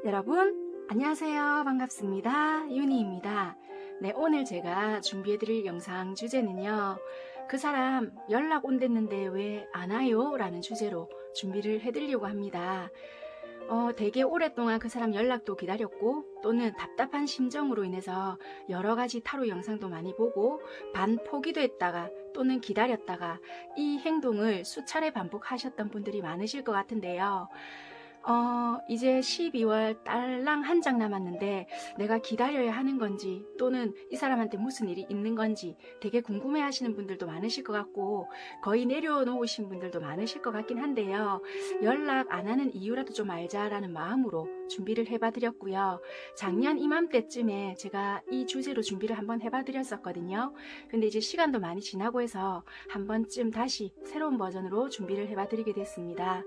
여러분 안녕하세요. 반갑습니다. 유니입니다. 네, 오늘 제가 준비해드릴 영상 주제는요, 그 사람 연락 온댔는데 왜 안 와요? 라는 주제로 준비를 해드리려고 합니다. 되게 오랫동안 그 사람 연락도 기다렸고, 또는 답답한 심정으로 인해서 여러가지 타로 영상도 많이 보고 반포기도 했다가 또는 기다렸다가 이 행동을 수차례 반복하셨던 분들이 많으실 것 같은데요. 이제 12월 딸랑 한 장 남았는데 내가 기다려야 하는 건지, 또는 이 사람한테 무슨 일이 있는 건지 되게 궁금해 하시는 분들도 많으실 것 같고, 거의 내려놓으신 분들도 많으실 것 같긴 한데요. 연락 안 하는 이유라도 좀 알자라는 마음으로 준비를 해봐 드렸고요. 작년 이맘때쯤에 제가 이 주제로 준비를 한번 해봐 드렸었거든요. 근데 이제 시간도 많이 지나고 해서 한 번쯤 다시 새로운 버전으로 준비를 해봐 드리게 됐습니다.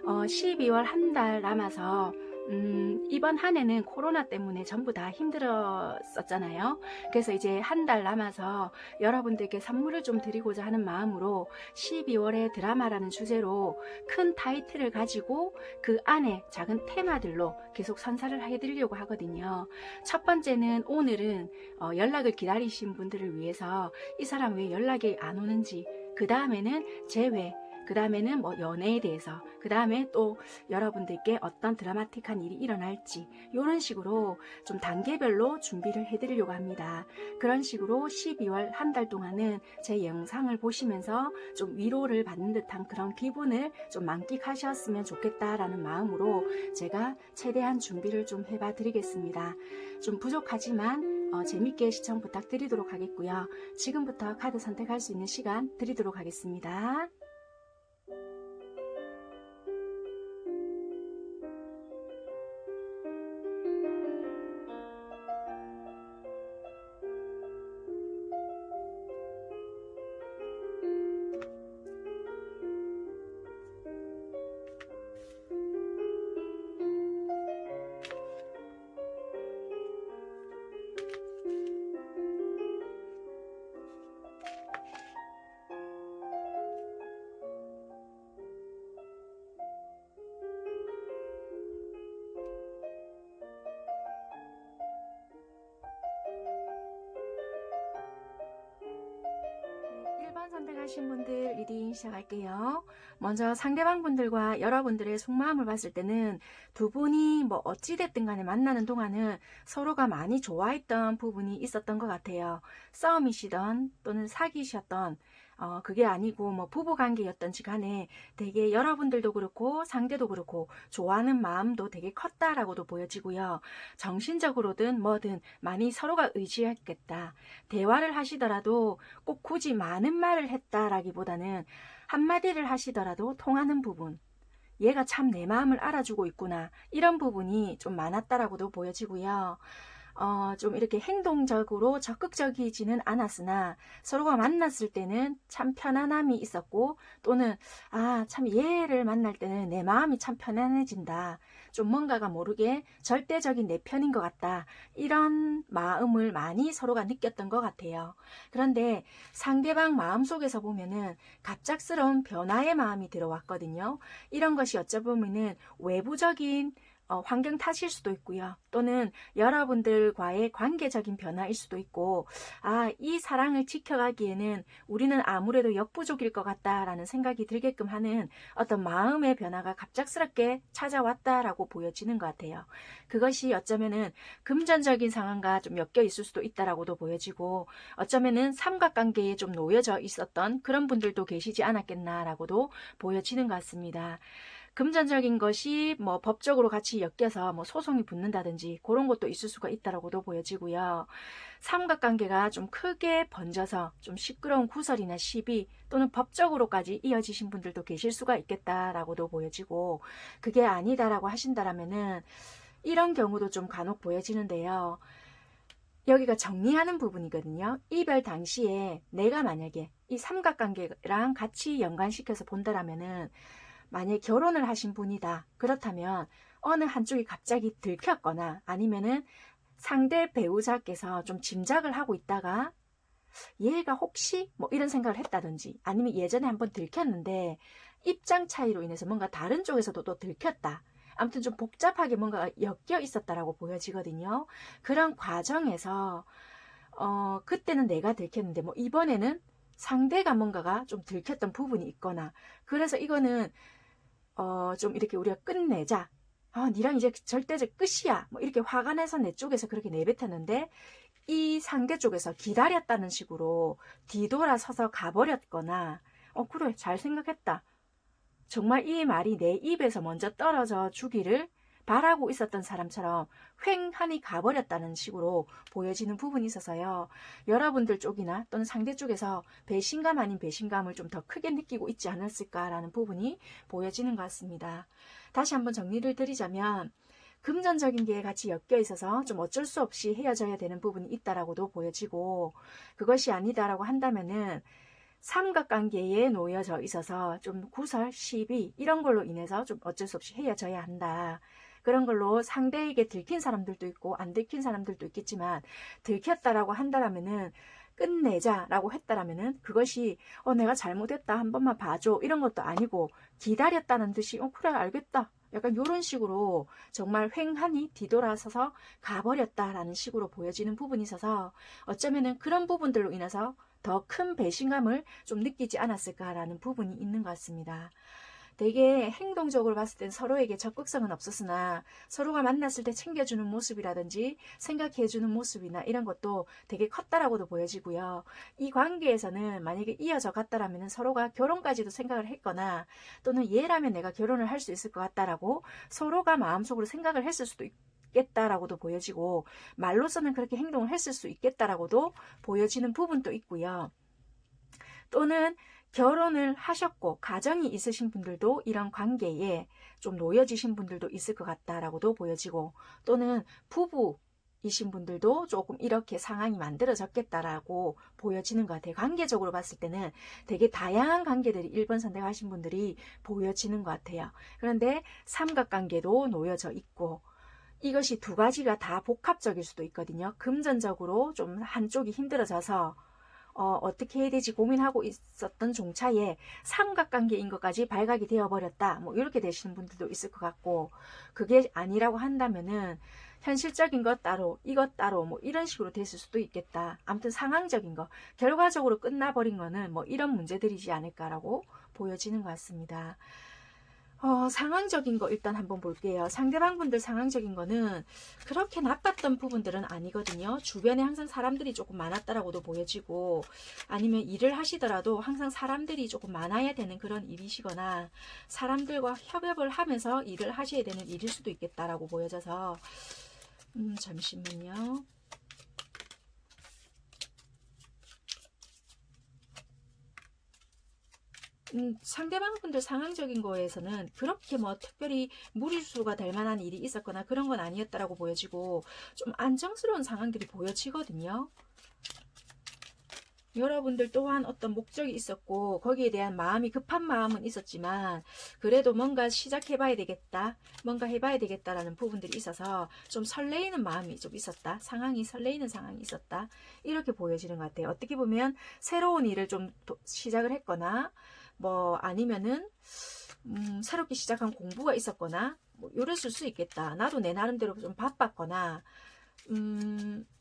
12월 한 달 남아서 이번 한 해는 코로나 때문에 전부 다 힘들었었잖아요. 그래서 이제 한 달 남아서 여러분들께 선물을 좀 드리고자 하는 마음으로 12월의 드라마라는 주제로 큰 타이틀을 가지고 그 안에 작은 테마들로 계속 선사를 해드리려고 하거든요. 첫 번째는, 오늘은 연락을 기다리신 분들을 위해서 이 사람 왜 연락이 안 오는지, 그 다음에는 재회, 그 다음에는 연애에 대해서, 그 다음에 또 여러분들께 어떤 드라마틱한 일이 일어날지, 이런 식으로 좀 단계별로 준비를 해드리려고 합니다. 그런 식으로 12월 한 달 동안은 제 영상을 보시면서 좀 위로를 받는 듯한 그런 기분을 좀 만끽하셨으면 좋겠다라는 마음으로 제가 최대한 준비를 좀 해봐 드리겠습니다. 좀 부족하지만 재밌게 시청 부탁드리도록 하겠고요. 지금부터 카드 선택할 수 있는 시간 드리도록 하겠습니다. 선택하신 분들 리딩 시작할게요. 먼저 상대방 분들과 여러분들의 속마음을 봤을 때는 두 분이 어찌됐든 간에 만나는 동안은 서로가 많이 좋아했던 부분이 있었던 것 같아요. 싸움이시던 또는 사귀셨던, 그게 아니고 부부관계였던지 간에 되게 여러분들도 그렇고 상대도 그렇고 좋아하는 마음도 되게 컸다라고도 보여지고요. 정신적으로든 뭐든 많이 서로가 의지했겠다. 대화를 하시더라도 꼭 굳이 많은 말을 했다라기보다는 한마디를 하시더라도 통하는 부분, 얘가 참 내 마음을 알아주고 있구나, 이런 부분이 좀 많았다라고도 보여지고요. 좀 이렇게 행동적으로 적극적이지는 않았으나 서로가 만났을 때는 참 편안함이 있었고, 또는 참 얘를 만날 때는 내 마음이 참 편안해진다, 좀 뭔가가 모르게 절대적인 내 편인 것 같다, 이런 마음을 많이 서로가 느꼈던 것 같아요. 그런데 상대방 마음속에서 보면은 갑작스러운 변화의 마음이 들어왔거든요. 이런 것이 어쩌보면은 외부적인 환경 탓일 수도 있고요. 또는 여러분들과의 관계적인 변화일 수도 있고, 이 사랑을 지켜가기에는 우리는 아무래도 역부족일 것 같다라는 생각이 들게끔 하는 어떤 마음의 변화가 갑작스럽게 찾아왔다라고 보여지는 것 같아요. 그것이 어쩌면은 금전적인 상황과 좀 엮여 있을 수도 있다라고도 보여지고, 어쩌면은 삼각관계에 좀 놓여져 있었던 그런 분들도 계시지 않았겠나라고도 보여지는 것 같습니다. 금전적인 것이 법적으로 같이 엮여서 소송이 붙는다든지 그런 것도 있을 수가 있다라고도 보여지고요. 삼각관계가 좀 크게 번져서 좀 시끄러운 구설이나 시비 또는 법적으로까지 이어지신 분들도 계실 수가 있겠다라고도 보여지고, 그게 아니다라고 하신다라면은 이런 경우도 좀 간혹 보여지는데요. 여기가 정리하는 부분이거든요. 이별 당시에 내가 만약에 이 삼각관계랑 같이 연관시켜서 본다라면은, 만약에 결혼을 하신 분이다, 그렇다면 어느 한쪽이 갑자기 들켰거나 아니면은 상대 배우자께서 좀 짐작을 하고 있다가 얘가 혹시 이런 생각을 했다든지, 아니면 예전에 한번 들켰는데 입장 차이로 인해서 뭔가 다른 쪽에서도 또 들켰다, 아무튼 좀 복잡하게 뭔가 엮여 있었다라고 보여지거든요. 그런 과정에서 그때는 내가 들켰는데 뭐 이번에는 상대가 뭔가가 좀 들켰던 부분이 있거나, 그래서 이거는 좀 이렇게 우리가 끝내자, 니랑 이제 절대적 끝이야, 뭐 이렇게 화가 내서 내 쪽에서 그렇게 내뱉었는데 이 상대 쪽에서 기다렸다는 식으로 뒤돌아서서 가버렸거나, 그래 잘 생각했다, 정말 이 말이 내 입에서 먼저 떨어져 주기를 바라고 있었던 사람처럼 휑하니 가버렸다는 식으로 보여지는 부분이 있어서요. 여러분들 쪽이나 또는 상대 쪽에서 배신감 아닌 배신감을 좀 더 크게 느끼고 있지 않았을까라는 부분이 보여지는 것 같습니다. 다시 한번 정리를 드리자면, 금전적인 게 같이 엮여 있어서 좀 어쩔 수 없이 헤어져야 되는 부분이 있다라고도 보여지고, 그것이 아니다라고 한다면은 삼각관계에 놓여져 있어서 좀 구설, 시비 이런 걸로 인해서 좀 어쩔 수 없이 헤어져야 한다. 그런 걸로 상대에게 들킨 사람들도 있고 안 들킨 사람들도 있겠지만, 들켰다라고 한다라면은 끝내자라고 했다라면은 그것이 내가 잘못했다 한 번만 봐줘 이런 것도 아니고, 기다렸다는 듯이 그래 알겠다, 약간 이런 식으로 정말 휑하니 뒤돌아서서 가버렸다라는 식으로 보여지는 부분이 있어서, 어쩌면은 그런 부분들로 인해서 더 큰 배신감을 좀 느끼지 않았을까라는 부분이 있는 것 같습니다. 되게 행동적으로 봤을 땐 서로에게 적극성은 없었으나 서로가 만났을 때 챙겨주는 모습이라든지 생각해주는 모습이나 이런 것도 되게 컸다라고도 보여지고요. 이 관계에서는 만약에 이어져 갔다라면 서로가 결혼까지도 생각을 했거나, 또는 얘라면 내가 결혼을 할 수 있을 것 같다라고 서로가 마음속으로 생각을 했을 수도 있겠다라고도 보여지고, 말로서는 그렇게 행동을 했을 수 있겠다라고도 보여지는 부분도 있고요. 또는 결혼을 하셨고 가정이 있으신 분들도 이런 관계에 좀 놓여지신 분들도 있을 것 같다라고도 보여지고, 또는 부부이신 분들도 조금 이렇게 상황이 만들어졌겠다라고 보여지는 것 같아요. 관계적으로 봤을 때는 되게 다양한 관계들이 1번 선택하신 분들이 보여지는 것 같아요. 그런데 삼각관계도 놓여져 있고, 이것이 두 가지가 다 복합적일 수도 있거든요. 금전적으로 좀 한쪽이 힘들어져서 어떻게 해야 되지 고민하고 있었던 종차에 삼각관계인 것까지 발각이 되어버렸다, 뭐 이렇게 되시는 분들도 있을 것 같고, 그게 아니라고 한다면은 현실적인 것 따로 이것 따로 뭐 이런 식으로 됐을 수도 있겠다. 아무튼 상황적인 거, 결과적으로 끝나버린 거는 뭐 이런 문제들이지 않을까라고 보여지는 것 같습니다. 상황적인 거 일단 한번 볼게요. 상대방 분들 상황적인 거는 그렇게 나빴던 부분들은 아니거든요. 주변에 항상 사람들이 조금 많았다라고도 보여지고, 아니면 일을 하시더라도 항상 사람들이 조금 많아야 되는 그런 일이시거나, 사람들과 협업을 하면서 일을 하셔야 되는 일일 수도 있겠다라고 보여져서, 잠시만요. 상대방 분들 상황적인 거에서는 그렇게 뭐 특별히 무리수가 될 만한 일이 있었거나 그런 건 아니었다라고 보여지고, 좀 안정스러운 상황들이 보여지거든요. 여러분들 또한 어떤 목적이 있었고 거기에 대한 마음이 급한 마음은 있었지만, 그래도 뭔가 시작해봐야 되겠다, 뭔가 해봐야 되겠다라는 부분들이 있어서 좀 설레이는 마음이 좀 있었다, 상황이 설레이는 상황이 있었다, 이렇게 보여지는 것 같아요. 어떻게 보면 새로운 일을 좀 시작을 했거나, 뭐 아니면은 새롭게 시작한 공부가 있었거나 뭐 이랬을 수 있겠다. 나도 내 나름대로 좀 바빴거나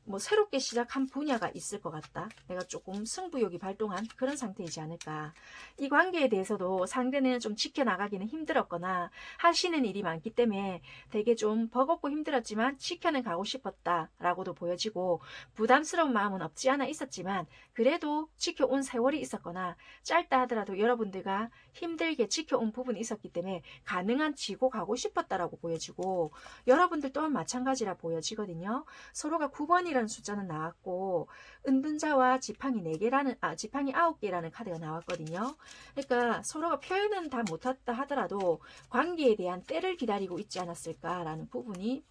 뭐 새롭게 시작한 분야가 있을 것 같다, 내가 조금 승부욕이 발동한 그런 상태이지 않을까. 이 관계에 대해서도 상대는 좀 지켜나가기는 힘들었거나 하시는 일이 많기 때문에 되게 좀 버겁고 힘들었지만 지켜는 가고 싶었다 라고도 보여지고, 부담스러운 마음은 없지 않아 있었지만 그래도 지켜온 세월이 있었거나, 짧다 하더라도 여러분들과 힘들게 지켜온 부분이 있었기 때문에 가능한 지고 가고 싶었다라고 보여지고, 여러분들 또한 마찬가지라 보여지거든요. 서로가 9번이라는 숫자는 나왔고, 은둔자와 지팡이 4개라는 지팡이 9개라는 카드가 나왔거든요. 그러니까 서로가 표현은 다 못했다 하더라도 관계에 대한 때를 기다리고 있지 않았을까라는 부분이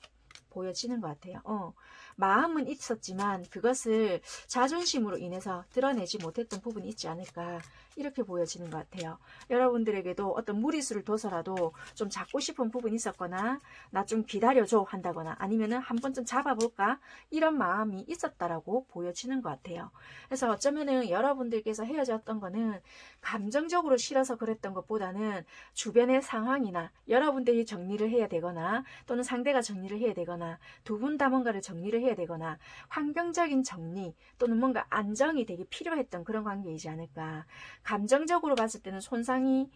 보여지는 것 같아요. 마음은 있었지만 그것을 자존심으로 인해서 드러내지 못했던 부분이 있지 않을까, 이렇게 보여지는 것 같아요. 여러분들에게도 어떤 무리수를 둬서라도 좀 잡고 싶은 부분이 있었거나, 나 좀 기다려줘 한다거나, 아니면은 한 번쯤 잡아볼까, 이런 마음이 있었다라고 보여지는 것 같아요. 그래서 어쩌면은 여러분들께서 헤어졌던 거는 감정적으로 싫어서 그랬던 것보다는 주변의 상황이나 여러분들이 정리를 해야 되거나, 또는 상대가 정리를 해야 되거나, 두 분 다 뭔가를 정리를 해야 되거나, 환경적인 정리 또는 뭔가 안정이 되게 필요했던 그런 관계이지 않을까. 감정적으로 봤을 때는 손상이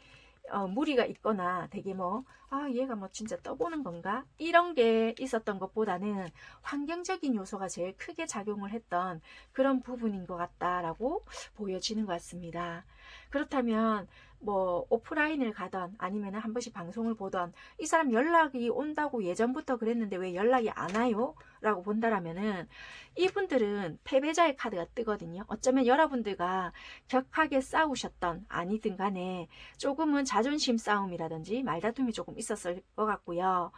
무리가 있거나 되게 얘가 진짜 떠보는 건가? 이런 게 있었던 것보다는 환경적인 요소가 제일 크게 작용을 했던 그런 부분인 것 같다라고 보여지는 것 같습니다. 그렇다면 오프라인을 가던 아니면 한 번씩 방송을 보던, 이 사람 연락이 온다고 예전부터 그랬는데 왜 연락이 안 와요? 라고 본다라면은 이분들은 패배자의 카드가 뜨거든요. 어쩌면 여러분들과 격하게 싸우셨던 아니든 간에 조금은 자존심 싸움이라든지 말다툼이 조금 있었을 것 같고요.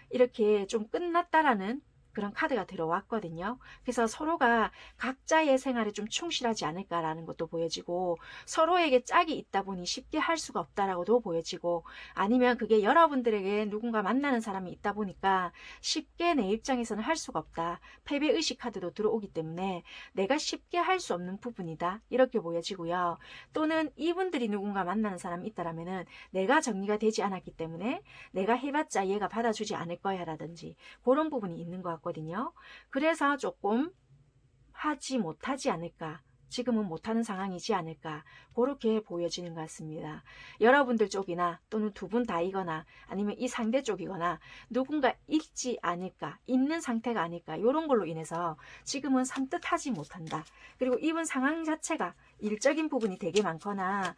이렇게 좀 끝났다라는 그런 카드가 들어왔거든요. 그래서 서로가 각자의 생활에 좀 충실하지 않을까라는 것도 보여지고, 서로에게 짝이 있다 보니 쉽게 할 수가 없다라고도 보여지고, 아니면 그게 여러분들에게 누군가 만나는 사람이 있다 보니까 쉽게 내 입장에서는 할 수가 없다, 패배의식 카드도 들어오기 때문에 내가 쉽게 할 수 없는 부분이다, 이렇게 보여지고요. 또는 이분들이 누군가 만나는 사람이 있다라면은 내가 정리가 되지 않았기 때문에 내가 해봤자 얘가 받아주지 않을 거야 라든지, 그런 부분이 있는 것 같거든요. 그래서 조금 하지 못하지 않을까, 지금은 못하는 상황이지 않을까, 그렇게 보여지는 것 같습니다. 여러분들 쪽이나 또는 두 분 다이거나 아니면 이 상대 쪽이거나 누군가 있지 않을까, 있는 상태가 아닐까, 이런 걸로 인해서 지금은 산뜻하지 못한다. 그리고 이분 상황 자체가 일적인 부분이 되게 많거나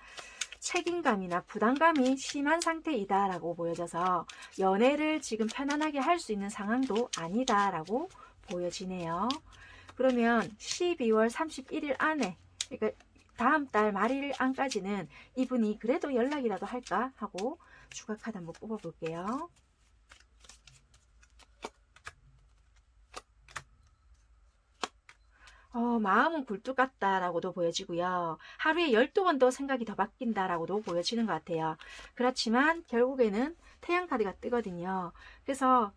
책임감이나 부담감이 심한 상태이다 라고 보여져서 연애를 지금 편안하게 할 수 있는 상황도 아니다 라고 보여지네요. 그러면 12월 31일 안에, 그러니까 다음 달 말일 안까지는 이분이 그래도 연락이라도 할까 하고 추가 카드 한번 뽑아 볼게요. 마음은 굴뚝 같다라고도 보여지고요. 하루에 12번도 생각이 더 바뀐다라고도 보여지는 것 같아요. 그렇지만 결국에는 태양 카드가 뜨거든요. 그래서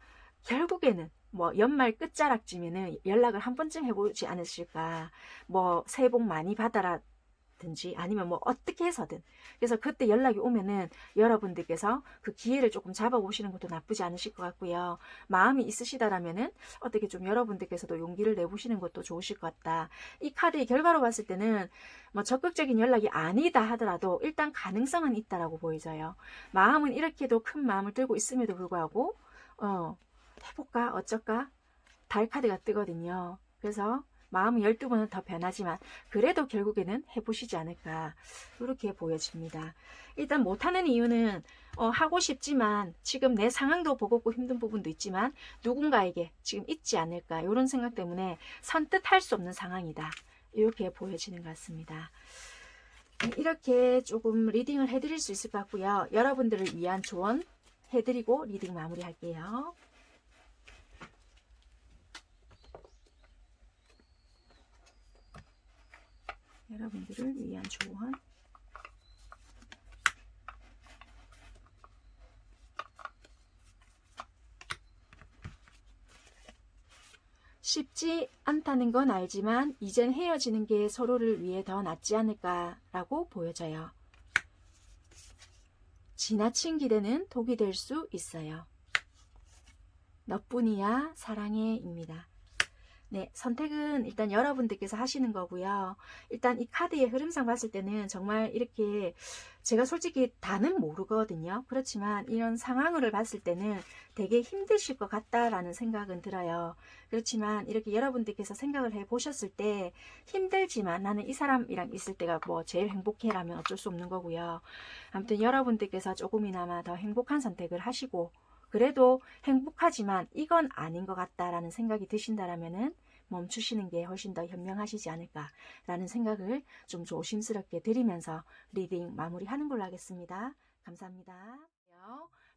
결국에는 연말 끝자락쯤에는 연락을 한 번쯤 해보지 않으실까. 새해 복 많이 받아라 든지 아니면 어떻게 해서든, 그래서 그때 연락이 오면은 여러분들께서 그 기회를 조금 잡아보시는 것도 나쁘지 않으실 것 같고요. 마음이 있으시다라면은 어떻게 좀 여러분들께서도 용기를 내보시는 것도 좋으실 것 같다. 이 카드의 결과로 봤을 때는 적극적인 연락이 아니다 하더라도 일단 가능성은 있다라고 보여져요. 마음은 이렇게도 큰 마음을 들고 있음에도 불구하고 해볼까 어쩔까 달 카드가 뜨거든요. 그래서 마음은 12번은 더 변하지만 그래도 결국에는 해보시지 않을까, 이렇게 보여집니다. 일단 못하는 이유는 하고 싶지만 지금 내 상황도 버겁고 힘든 부분도 있지만 누군가에게 지금 있지 않을까, 이런 생각 때문에 선뜻 할 수 없는 상황이다, 이렇게 보여지는 것 같습니다. 이렇게 조금 리딩을 해드릴 수 있을 것 같고요. 여러분들을 위한 조언 해드리고 리딩 마무리할게요. 여러분들을 위한 조언. 쉽지 않다는 건 알지만 이젠 헤어지는 게 서로를 위해 더 낫지 않을까라고 보여져요. 지나친 기대는 독이 될 수 있어요. 너뿐이야 사랑해입니다. 네, 선택은 일단 여러분들께서 하시는 거고요. 일단 이 카드의 흐름상 봤을 때는 정말 이렇게 제가 솔직히 다는 모르거든요. 그렇지만 이런 상황을 봤을 때는 되게 힘드실 것 같다라는 생각은 들어요. 그렇지만 이렇게 여러분들께서 생각을 해 보셨을 때 힘들지만 나는 이 사람이랑 있을 때가 제일 행복해라면 어쩔 수 없는 거고요. 아무튼 여러분들께서 조금이나마 더 행복한 선택을 하시고, 그래도 행복하지만 이건 아닌 것 같다라는 생각이 드신다라면은 멈추시는 게 훨씬 더 현명하시지 않을까라는 생각을 좀 조심스럽게 드리면서 리딩 마무리하는 걸로 하겠습니다. 감사합니다.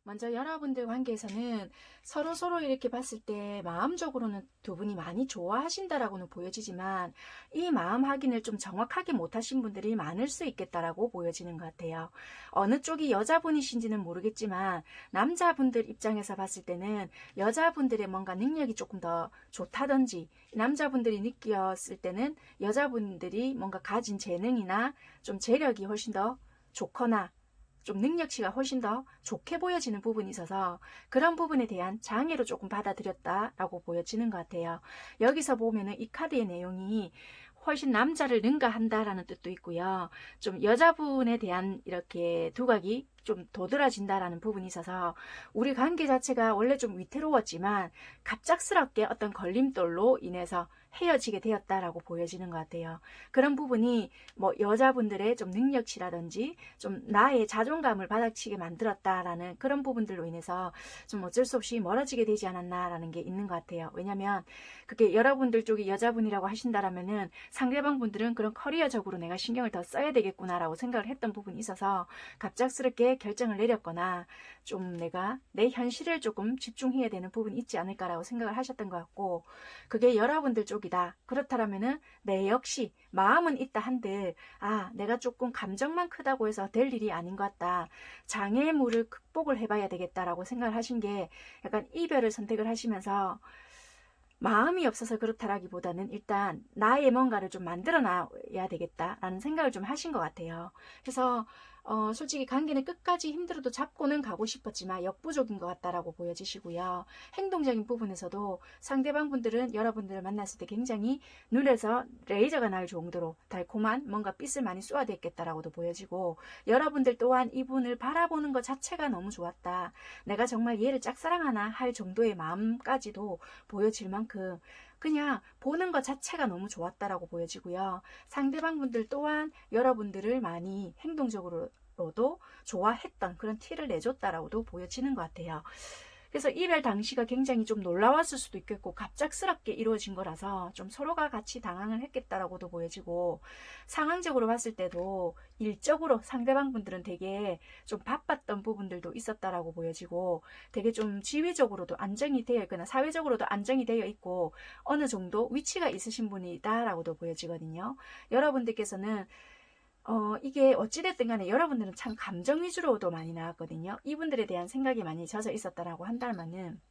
먼저 여러분들 관계에서는 서로 이렇게 봤을 때 마음적으로는 두 분이 많이 좋아하신다라고는 보여지지만 이 마음 확인을 좀 정확하게 못하신 분들이 많을 수 있겠다라고 보여지는 것 같아요. 어느 쪽이 여자분이신지는 모르겠지만 남자분들 입장에서 봤을 때는 여자분들의 뭔가 능력이 조금 더 좋다든지 남자분들이 느꼈을 때는 여자분들이 뭔가 가진 재능이나 좀 재력이 훨씬 더 좋거나 좀 능력치가 훨씬 더 좋게 보여지는 부분이 있어서 그런 부분에 대한 장애로 조금 받아들였다라고 보여지는 것 같아요. 여기서 보면은 이 카드의 내용이 훨씬 남자를 능가한다라는 뜻도 있고요. 좀 여자분에 대한 이렇게 두각이 좀 도드라진다라는 부분이 있어서 우리 관계 자체가 원래 좀 위태로웠지만 갑작스럽게 어떤 걸림돌로 인해서 헤어지게 되었다라고 보여지는 것 같아요. 그런 부분이 뭐 여자분들의 좀 능력치라든지 좀 나의 자존감을 바닥치게 만들었다라는 그런 부분들로 인해서 좀 어쩔 수 없이 멀어지게 되지 않았나라는 게 있는 것 같아요. 왜냐면 그게 여러분들 쪽이 여자분이라고 하신다라면은 상대방 분들은 그런 커리어적으로 내가 신경을 더 써야 되겠구나라고 생각을 했던 부분이 있어서 갑작스럽게 결정을 내렸거나 좀 내가 내 현실을 조금 집중해야 되는 부분이 있지 않을까라고 생각을 하셨던 것 같고 그게 여러분들 쪽이다. 그렇다면은 내 역시 마음은 있다 한들 내가 조금 감정만 크다고 해서 될 일이 아닌 것 같다. 장애물을 극복을 해봐야 되겠다라고 생각을 하신 게 약간 이별을 선택을 하시면서 마음이 없어서 그렇다라기보다는 일단 나의 뭔가를 좀 만들어 놔야 되겠다라는 생각을 좀 하신 것 같아요. 그래서 솔직히 관계는 끝까지 힘들어도 잡고는 가고 싶었지만 역부족인 것 같다라고 보여지시고요. 행동적인 부분에서도 상대방 분들은 여러분들을 만났을 때 굉장히 눈에서 레이저가 날 정도로 달콤한 뭔가 빛을 많이 쏘아댔겠다라고도 보여지고 여러분들 또한 이분을 바라보는 것 자체가 너무 좋았다. 내가 정말 얘를 짝사랑하나 할 정도의 마음까지도 보여질 만큼 그냥 보는 것 자체가 너무 좋았다라고 보여지고요. 상대방 분들 또한 여러분들을 많이 행동적으로도 좋아했던 그런 티를 내줬다라고도 보여지는 것 같아요. 그래서 이별 당시가 굉장히 좀 놀라웠을 수도 있겠고 갑작스럽게 이루어진 거라서 좀 서로가 같이 당황을 했겠다라고도 보여지고 상황적으로 봤을 때도 일적으로 상대방 분들은 되게 좀 바빴던 부분들도 있었다라고 보여지고 되게 좀 지위적으로도 안정이 되어 있거나 사회적으로도 안정이 되어 있고 어느 정도 위치가 있으신 분이다라고도 보여지거든요. 여러분들께서는 이게 어찌됐든 간에 여러분들은 참 감정 위주로도 많이 나왔거든요. 이분들에 대한 생각이 많이 젖어 있었다라고 한다면은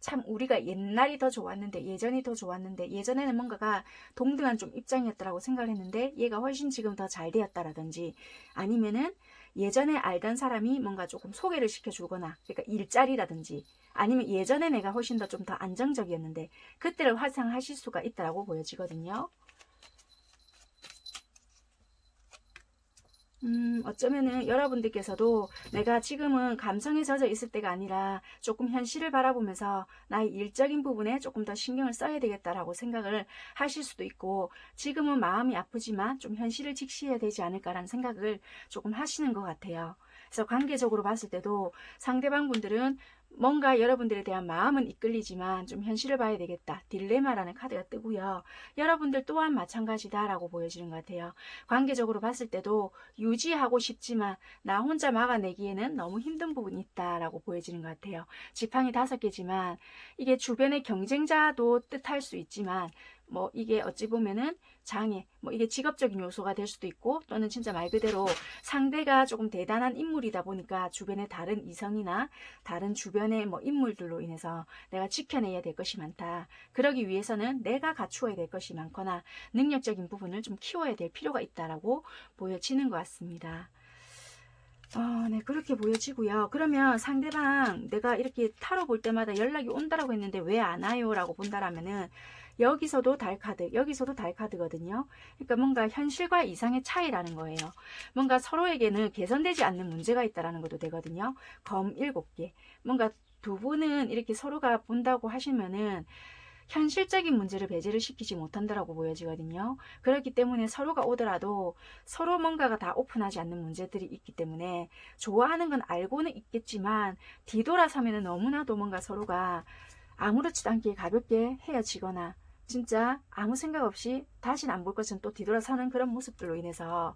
참 우리가 옛날이 더 좋았는데 예전이 더 좋았는데 예전에는 뭔가가 동등한 좀 입장이었다라고 생각을 했는데 얘가 훨씬 지금 더 잘 되었다라든지 아니면은 예전에 알던 사람이 뭔가 조금 소개를 시켜주거나 그러니까 일자리라든지 아니면 예전에 내가 훨씬 더 좀 더 안정적이었는데 그때를 화상하실 수가 있다라고 보여지거든요. 어쩌면은 여러분들께서도 내가 지금은 감성에 젖어 있을 때가 아니라 조금 현실을 바라보면서 나의 일적인 부분에 조금 더 신경을 써야 되겠다라고 생각을 하실 수도 있고 지금은 마음이 아프지만 좀 현실을 직시해야 되지 않을까라는 생각을 조금 하시는 것 같아요. 그래서 관계적으로 봤을 때도 상대방 분들은 뭔가 여러분들에 대한 마음은 이끌리지만 좀 현실을 봐야 되겠다. 딜레마라는 카드가 뜨고요. 여러분들 또한 마찬가지다라고 보여지는 것 같아요. 관계적으로 봤을 때도 유지하고 싶지만 나 혼자 막아내기에는 너무 힘든 부분이 있다라고 보여지는 것 같아요. 지팡이 5개지만 이게 주변의 경쟁자도 뜻할 수 있지만 뭐 이게 어찌 보면은 장애, 뭐 이게 직업적인 요소가 될 수도 있고 또는 진짜 말 그대로 상대가 조금 대단한 인물이다 보니까 주변의 다른 이성이나 다른 주변의 뭐 인물들로 인해서 내가 지켜내야 될 것이 많다. 그러기 위해서는 내가 갖추어야 될 것이 많거나 능력적인 부분을 좀 키워야 될 필요가 있다라고 보여지는 것 같습니다. 네, 그렇게 보여지고요. 그러면 상대방 내가 이렇게 타로 볼 때마다 연락이 온다라고 했는데 왜 안 와요? 라고 본다라면은 여기서도 달카드, 여기서도 달카드거든요. 그러니까 뭔가 현실과 이상의 차이라는 거예요. 뭔가 서로에게는 개선되지 않는 문제가 있다라는 것도 되거든요. 검 7개. 뭔가 두 분은 이렇게 서로가 본다고 하시면은 현실적인 문제를 배제를 시키지 못한다라고 보여지거든요. 그렇기 때문에 서로가 오더라도 서로 뭔가가 다 오픈하지 않는 문제들이 있기 때문에 좋아하는 건 알고는 있겠지만 뒤돌아서면 너무나도 뭔가 서로가 아무렇지도 않게 가볍게 헤어지거나 진짜 아무 생각 없이 다시는 안 볼 것은 또 뒤돌아서는 그런 모습들로 인해서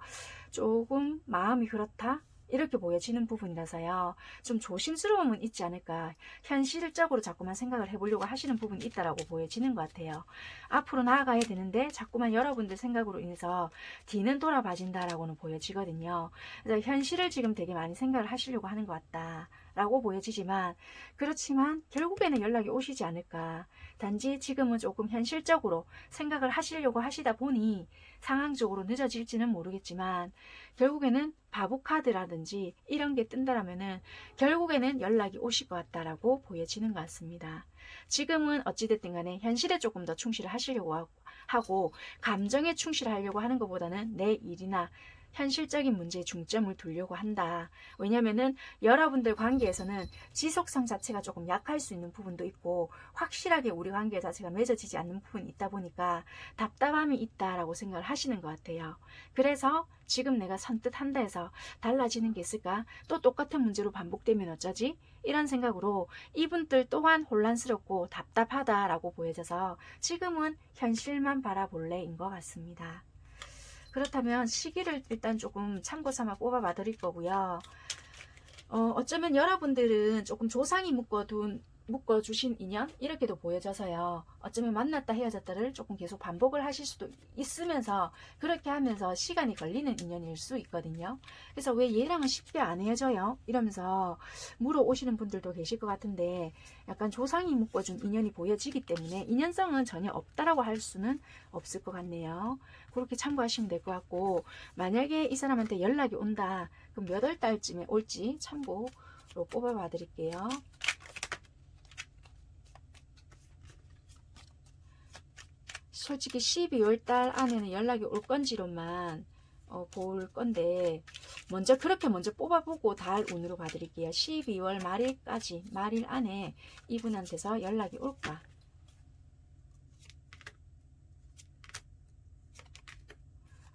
조금 마음이 그렇다? 이렇게 보여지는 부분이라서요. 좀 조심스러움은 있지 않을까. 현실적으로 자꾸만 생각을 해보려고 하시는 부분이 있다라고 보여지는 것 같아요. 앞으로 나아가야 되는데 자꾸만 여러분들 생각으로 인해서 뒤는 돌아봐진다라고는 보여지거든요. 그래서 현실을 지금 되게 많이 생각을 하시려고 하는 것 같다. 라고 보여지지만 그렇지만 결국에는 연락이 오시지 않을까. 단지 지금은 조금 현실적으로 생각을 하시려고 하시다 보니 상황적으로 늦어질지는 모르겠지만 결국에는 바보카드라든지 이런 게 뜬다라면은 결국에는 연락이 오실 것 같다라고 보여지는 것 같습니다. 지금은 어찌됐든 간에 현실에 조금 더 충실을 하시려고 하고 감정에 충실하려고 하는 것보다는 내 일이나 현실적인 문제에 중점을 두려고 한다. 왜냐면은 여러분들 관계에서는 지속성 자체가 조금 약할 수 있는 부분도 있고 확실하게 우리 관계 자체가 맺어지지 않는 부분이 있다 보니까 답답함이 있다라고 생각을 하시는 것 같아요. 그래서 지금 내가 선뜻 한다 해서 달라지는 게 있을까? 또 똑같은 문제로 반복되면 어쩌지? 이런 생각으로 이분들 또한 혼란스럽고 답답하다라고 보여져서 지금은 현실만 바라볼래인 것 같습니다. 그렇다면 시기를 일단 조금 참고 삼아 뽑아봐 드릴 거고요. 어쩌면 여러분들은 조금 조상이 묶어주신 인연 이렇게도 보여져서요. 어쩌면 만났다 헤어졌다를 조금 계속 반복을 하실 수도 있으면서 그렇게 하면서 시간이 걸리는 인연일 수 있거든요. 그래서 왜 얘랑은 쉽게 안 헤어져요? 이러면서 물어오시는 분들도 계실 것 같은데 약간 조상이 묶어준 인연이 보여지기 때문에 인연성은 전혀 없다라고 할 수는 없을 것 같네요. 그렇게 참고하시면 될 것 같고 만약에 이 사람한테 연락이 온다 그럼 몇 월 달쯤에 올지 참고로 뽑아봐 드릴게요. 솔직히 12월 달 안에는 연락이 올 건지로만 볼 건데 그렇게 먼저 뽑아보고 달 운으로 봐드릴게요. 12월 말일까지 말일 안에 이분한테서 연락이 올까?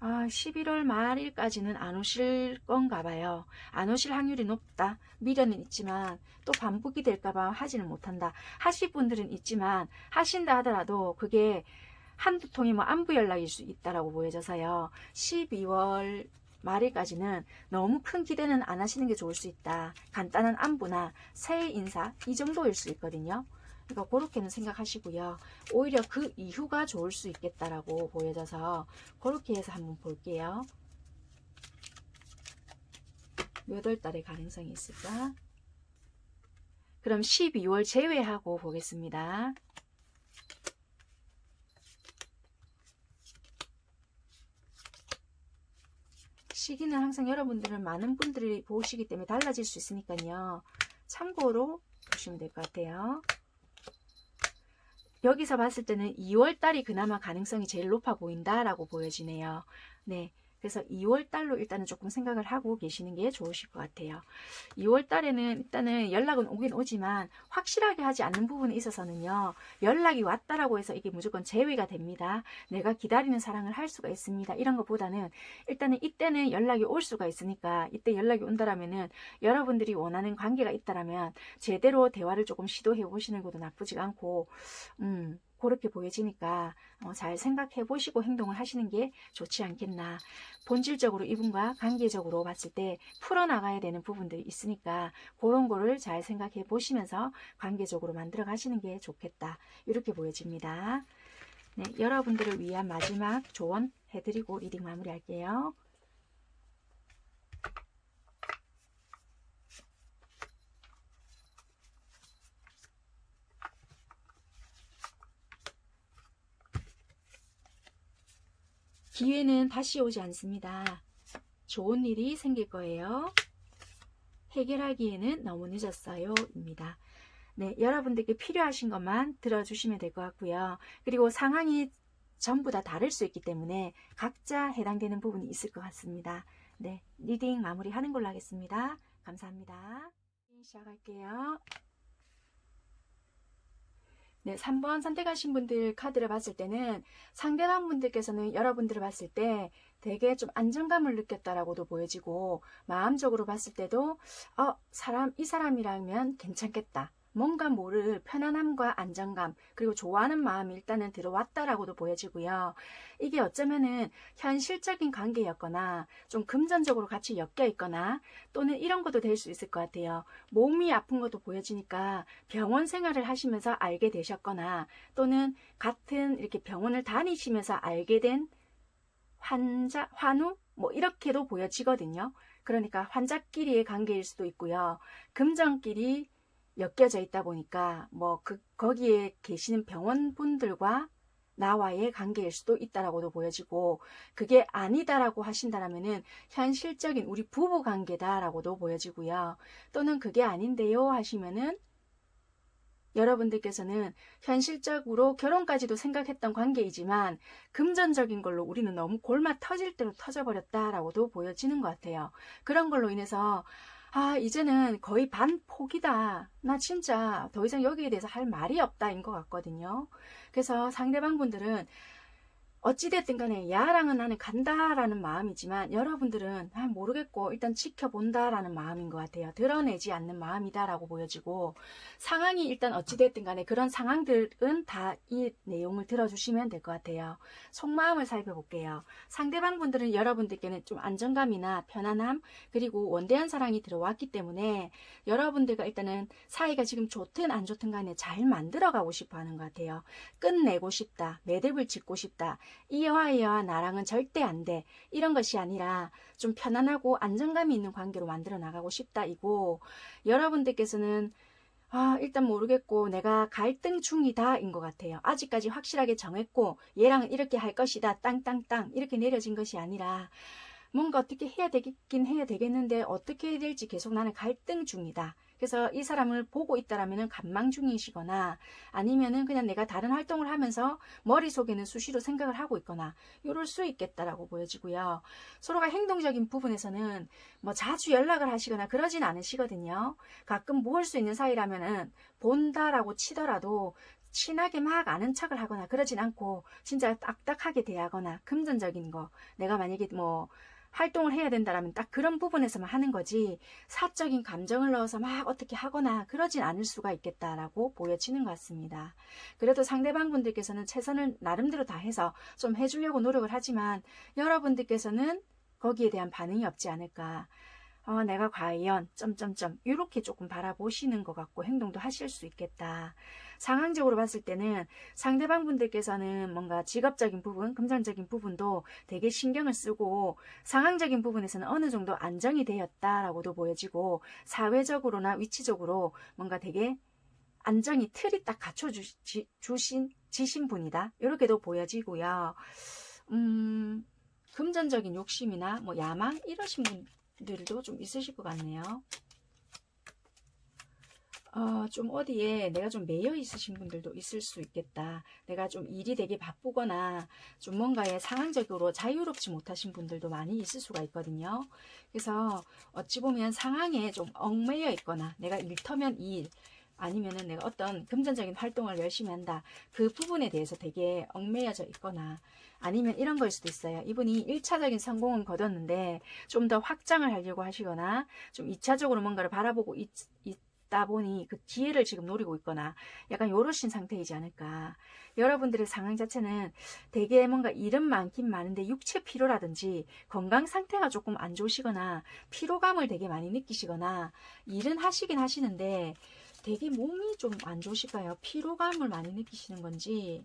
아, 11월 말일까지는 안 오실 건가 봐요. 안 오실 확률이 높다. 미련은 있지만 또 반복이 될까봐 하지는 못한다. 하실 분들은 있지만 하신다 하더라도 그게 한두 통이 안부 연락일 수 있다라고 보여져서요. 12월 말일까지는 너무 큰 기대는 안 하시는 게 좋을 수 있다. 간단한 안부나 새해 인사 이 정도일 수 있거든요. 그러니까 그렇게는 생각하시고요. 오히려 그 이후가 좋을 수 있겠다라고 보여져서 그렇게 해서 한번 볼게요. 몇 월 달에 가능성이 있을까? 그럼 12월 제외하고 보겠습니다. 시기는 항상 여러분들은 많은 분들이 보시기 때문에 달라질 수 있으니까요. 참고로 보시면 될 것 같아요. 여기서 봤을 때는 2월 달이 그나마 가능성이 제일 높아 보인다라고 보여지네요. 네. 그래서 2월 달로 일단은 조금 생각을 하고 계시는 게 좋으실 것 같아요. 2월 달에는 일단은 연락은 오긴 오지만 확실하게 하지 않는 부분에 있어서는요. 연락이 왔다라고 해서 이게 무조건 제외가 됩니다. 내가 기다리는 사랑을 할 수가 있습니다. 이런 것보다는 일단은 이때는 연락이 올 수가 있으니까 이때 연락이 온다라면은 여러분들이 원하는 관계가 있다라면 제대로 대화를 조금 시도해 보시는 것도 나쁘지 않고 그렇게 보여지니까 잘 생각해 보시고 행동을 하시는 게 좋지 않겠나. 본질적으로 이분과 관계적으로 봤을 때 풀어나가야 되는 부분들이 있으니까 그런 거를 잘 생각해 보시면서 관계적으로 만들어 가시는 게 좋겠다. 이렇게 보여집니다. 네, 여러분들을 위한 마지막 조언 해드리고 리딩 마무리할게요. 기회는 다시 오지 않습니다. 좋은 일이 생길 거예요. 해결하기에는 너무 늦었어요. 입니다. 네, 여러분들께 필요하신 것만 들어주시면 될 것 같고요. 그리고 상황이 전부 다 다를 수 있기 때문에 각자 해당되는 부분이 있을 것 같습니다. 네, 리딩 마무리하는 걸로 하겠습니다. 감사합니다. 시작할게요. 네, 3번 선택하신 분들 카드를 봤을 때는 상대방 분들께서는 여러분들을 봤을 때 되게 좀 안정감을 느꼈다라고도 보여지고 마음적으로 봤을 때도 이 사람이라면 괜찮겠다. 뭔가 모를 편안함과 안정감 그리고 좋아하는 마음이 일단은 들어왔다라고도 보여지고요. 이게 어쩌면은 현실적인 관계였거나 좀 금전적으로 같이 엮여 있거나 또는 이런 것도 될 수 있을 것 같아요. 몸이 아픈 것도 보여지니까 병원 생활을 하시면서 알게 되셨거나 또는 같은 이렇게 병원을 다니시면서 알게 된 환우 뭐 이렇게도 보여지거든요. 그러니까 환자끼리의 관계일 수도 있고요. 금전끼리 엮여져 있다 보니까 뭐 거기에 계시는 병원분들과 나와의 관계일 수도 있다라고도 보여지고, 그게 아니다라고 하신다라면은 현실적인 우리 부부 관계다라고도 보여지고요. 또는 그게 아닌데요 하시면은 여러분들께서는 현실적으로 결혼까지도 생각했던 관계이지만 금전적인 걸로 우리는 너무 골마 터질 대로 터져버렸다라고도 보여지는 것 같아요. 그런 걸로 인해서 이제는 거의 반포기다. 나 진짜 더 이상 여기에 대해서 할 말이 없다인 것 같거든요. 그래서 상대방 분들은 어찌됐든 간에 야랑은 나는 간다라는 마음이지만 여러분들은 모르겠고 일단 지켜본다라는 마음인 것 같아요. 드러내지 않는 마음이다라고 보여지고, 상황이 일단 어찌됐든 간에 그런 상황들은 다 이 내용을 들어주시면 될 것 같아요. 속마음을 살펴볼게요. 상대방 분들은 여러분들께는 좀 안정감이나 편안함 그리고 원대한 사랑이 들어왔기 때문에 여러분들과 일단은 사이가 지금 좋든 안 좋든 간에 잘 만들어가고 싶어 하는 것 같아요. 끝내고 싶다. 매듭을 짓고 싶다. 이 여아와 나랑은 절대 안 돼. 이런 것이 아니라 좀 편안하고 안정감이 있는 관계로 만들어 나가고 싶다 이고, 여러분들께서는 일단 모르겠고 내가 갈등 중이다 인 것 같아요. 아직까지 확실하게 정했고 얘랑은 이렇게 할 것이다 땅땅땅 이렇게 내려진 것이 아니라 뭔가 어떻게 해야 되긴 해야 되겠는데 어떻게 해야 될지 계속 나는 갈등 중이다. 그래서 이 사람을 보고 있다라면 관망 중이시거나 아니면은 그냥 내가 다른 활동을 하면서 머릿속에는 수시로 생각을 하고 있거나 이럴 수 있겠다라고 보여지고요. 서로가 행동적인 부분에서는 뭐 자주 연락을 하시거나 그러진 않으시거든요. 가끔 모을 수 있는 사이라면은 본다라고 치더라도 친하게 막 아는 척을 하거나 그러진 않고 진짜 딱딱하게 대하거나 금전적인 거 내가 만약에 뭐 활동을 해야 된다라면 딱 그런 부분에서만 하는 거지 사적인 감정을 넣어서 막 어떻게 하거나 그러진 않을 수가 있겠다라고 보여지는 것 같습니다. 그래도 상대방 분들께서는 최선을 나름대로 다 해서 좀 해주려고 노력을 하지만 여러분들께서는 거기에 대한 반응이 없지 않을까. 내가 과연 점점점 이렇게 조금 바라보시는 것 같고 행동도 하실 수 있겠다. 상황적으로 봤을 때는 상대방 분들께서는 뭔가 직업적인 부분, 금전적인 부분도 되게 신경을 쓰고 상황적인 부분에서는 어느 정도 안정이 되었다라고도 보여지고, 사회적으로나 위치적으로 뭔가 되게 안정이 틀이 딱 지신 분이다 이렇게도 보여지고요. 금전적인 욕심이나 뭐 야망 이러신 분들도 좀 있으실 것 같네요. 좀 어디에 내가 좀 매여 있으신 분들도 있을 수 있겠다. 내가 좀 일이 되게 바쁘거나 좀 뭔가에 상황적으로 자유롭지 못하신 분들도 많이 있을 수가 있거든요. 그래서 어찌 보면 상황에 좀 얽매여 있거나 내가 일터면 일 아니면은 내가 어떤 금전적인 활동을 열심히 한다 그 부분에 대해서 되게 얽매여져 있거나 아니면 이런 걸 수도 있어요. 이분이 1차적인 성공은 거뒀는데 좀 더 확장을 하려고 하시거나 좀 2차적으로 뭔가를 바라보고 있다 보니 그 기회를 지금 노리고 있거나 약간 요러신 상태이지 않을까. 여러분들의 상황 자체는 되게 뭔가 일은 많긴 많은데 육체 피로라든지 건강 상태가 조금 안 좋으시거나 피로감을 되게 많이 느끼시거나 일은 하시긴 하시는데 되게 몸이 좀 안 좋으실까요? 피로감을 많이 느끼시는 건지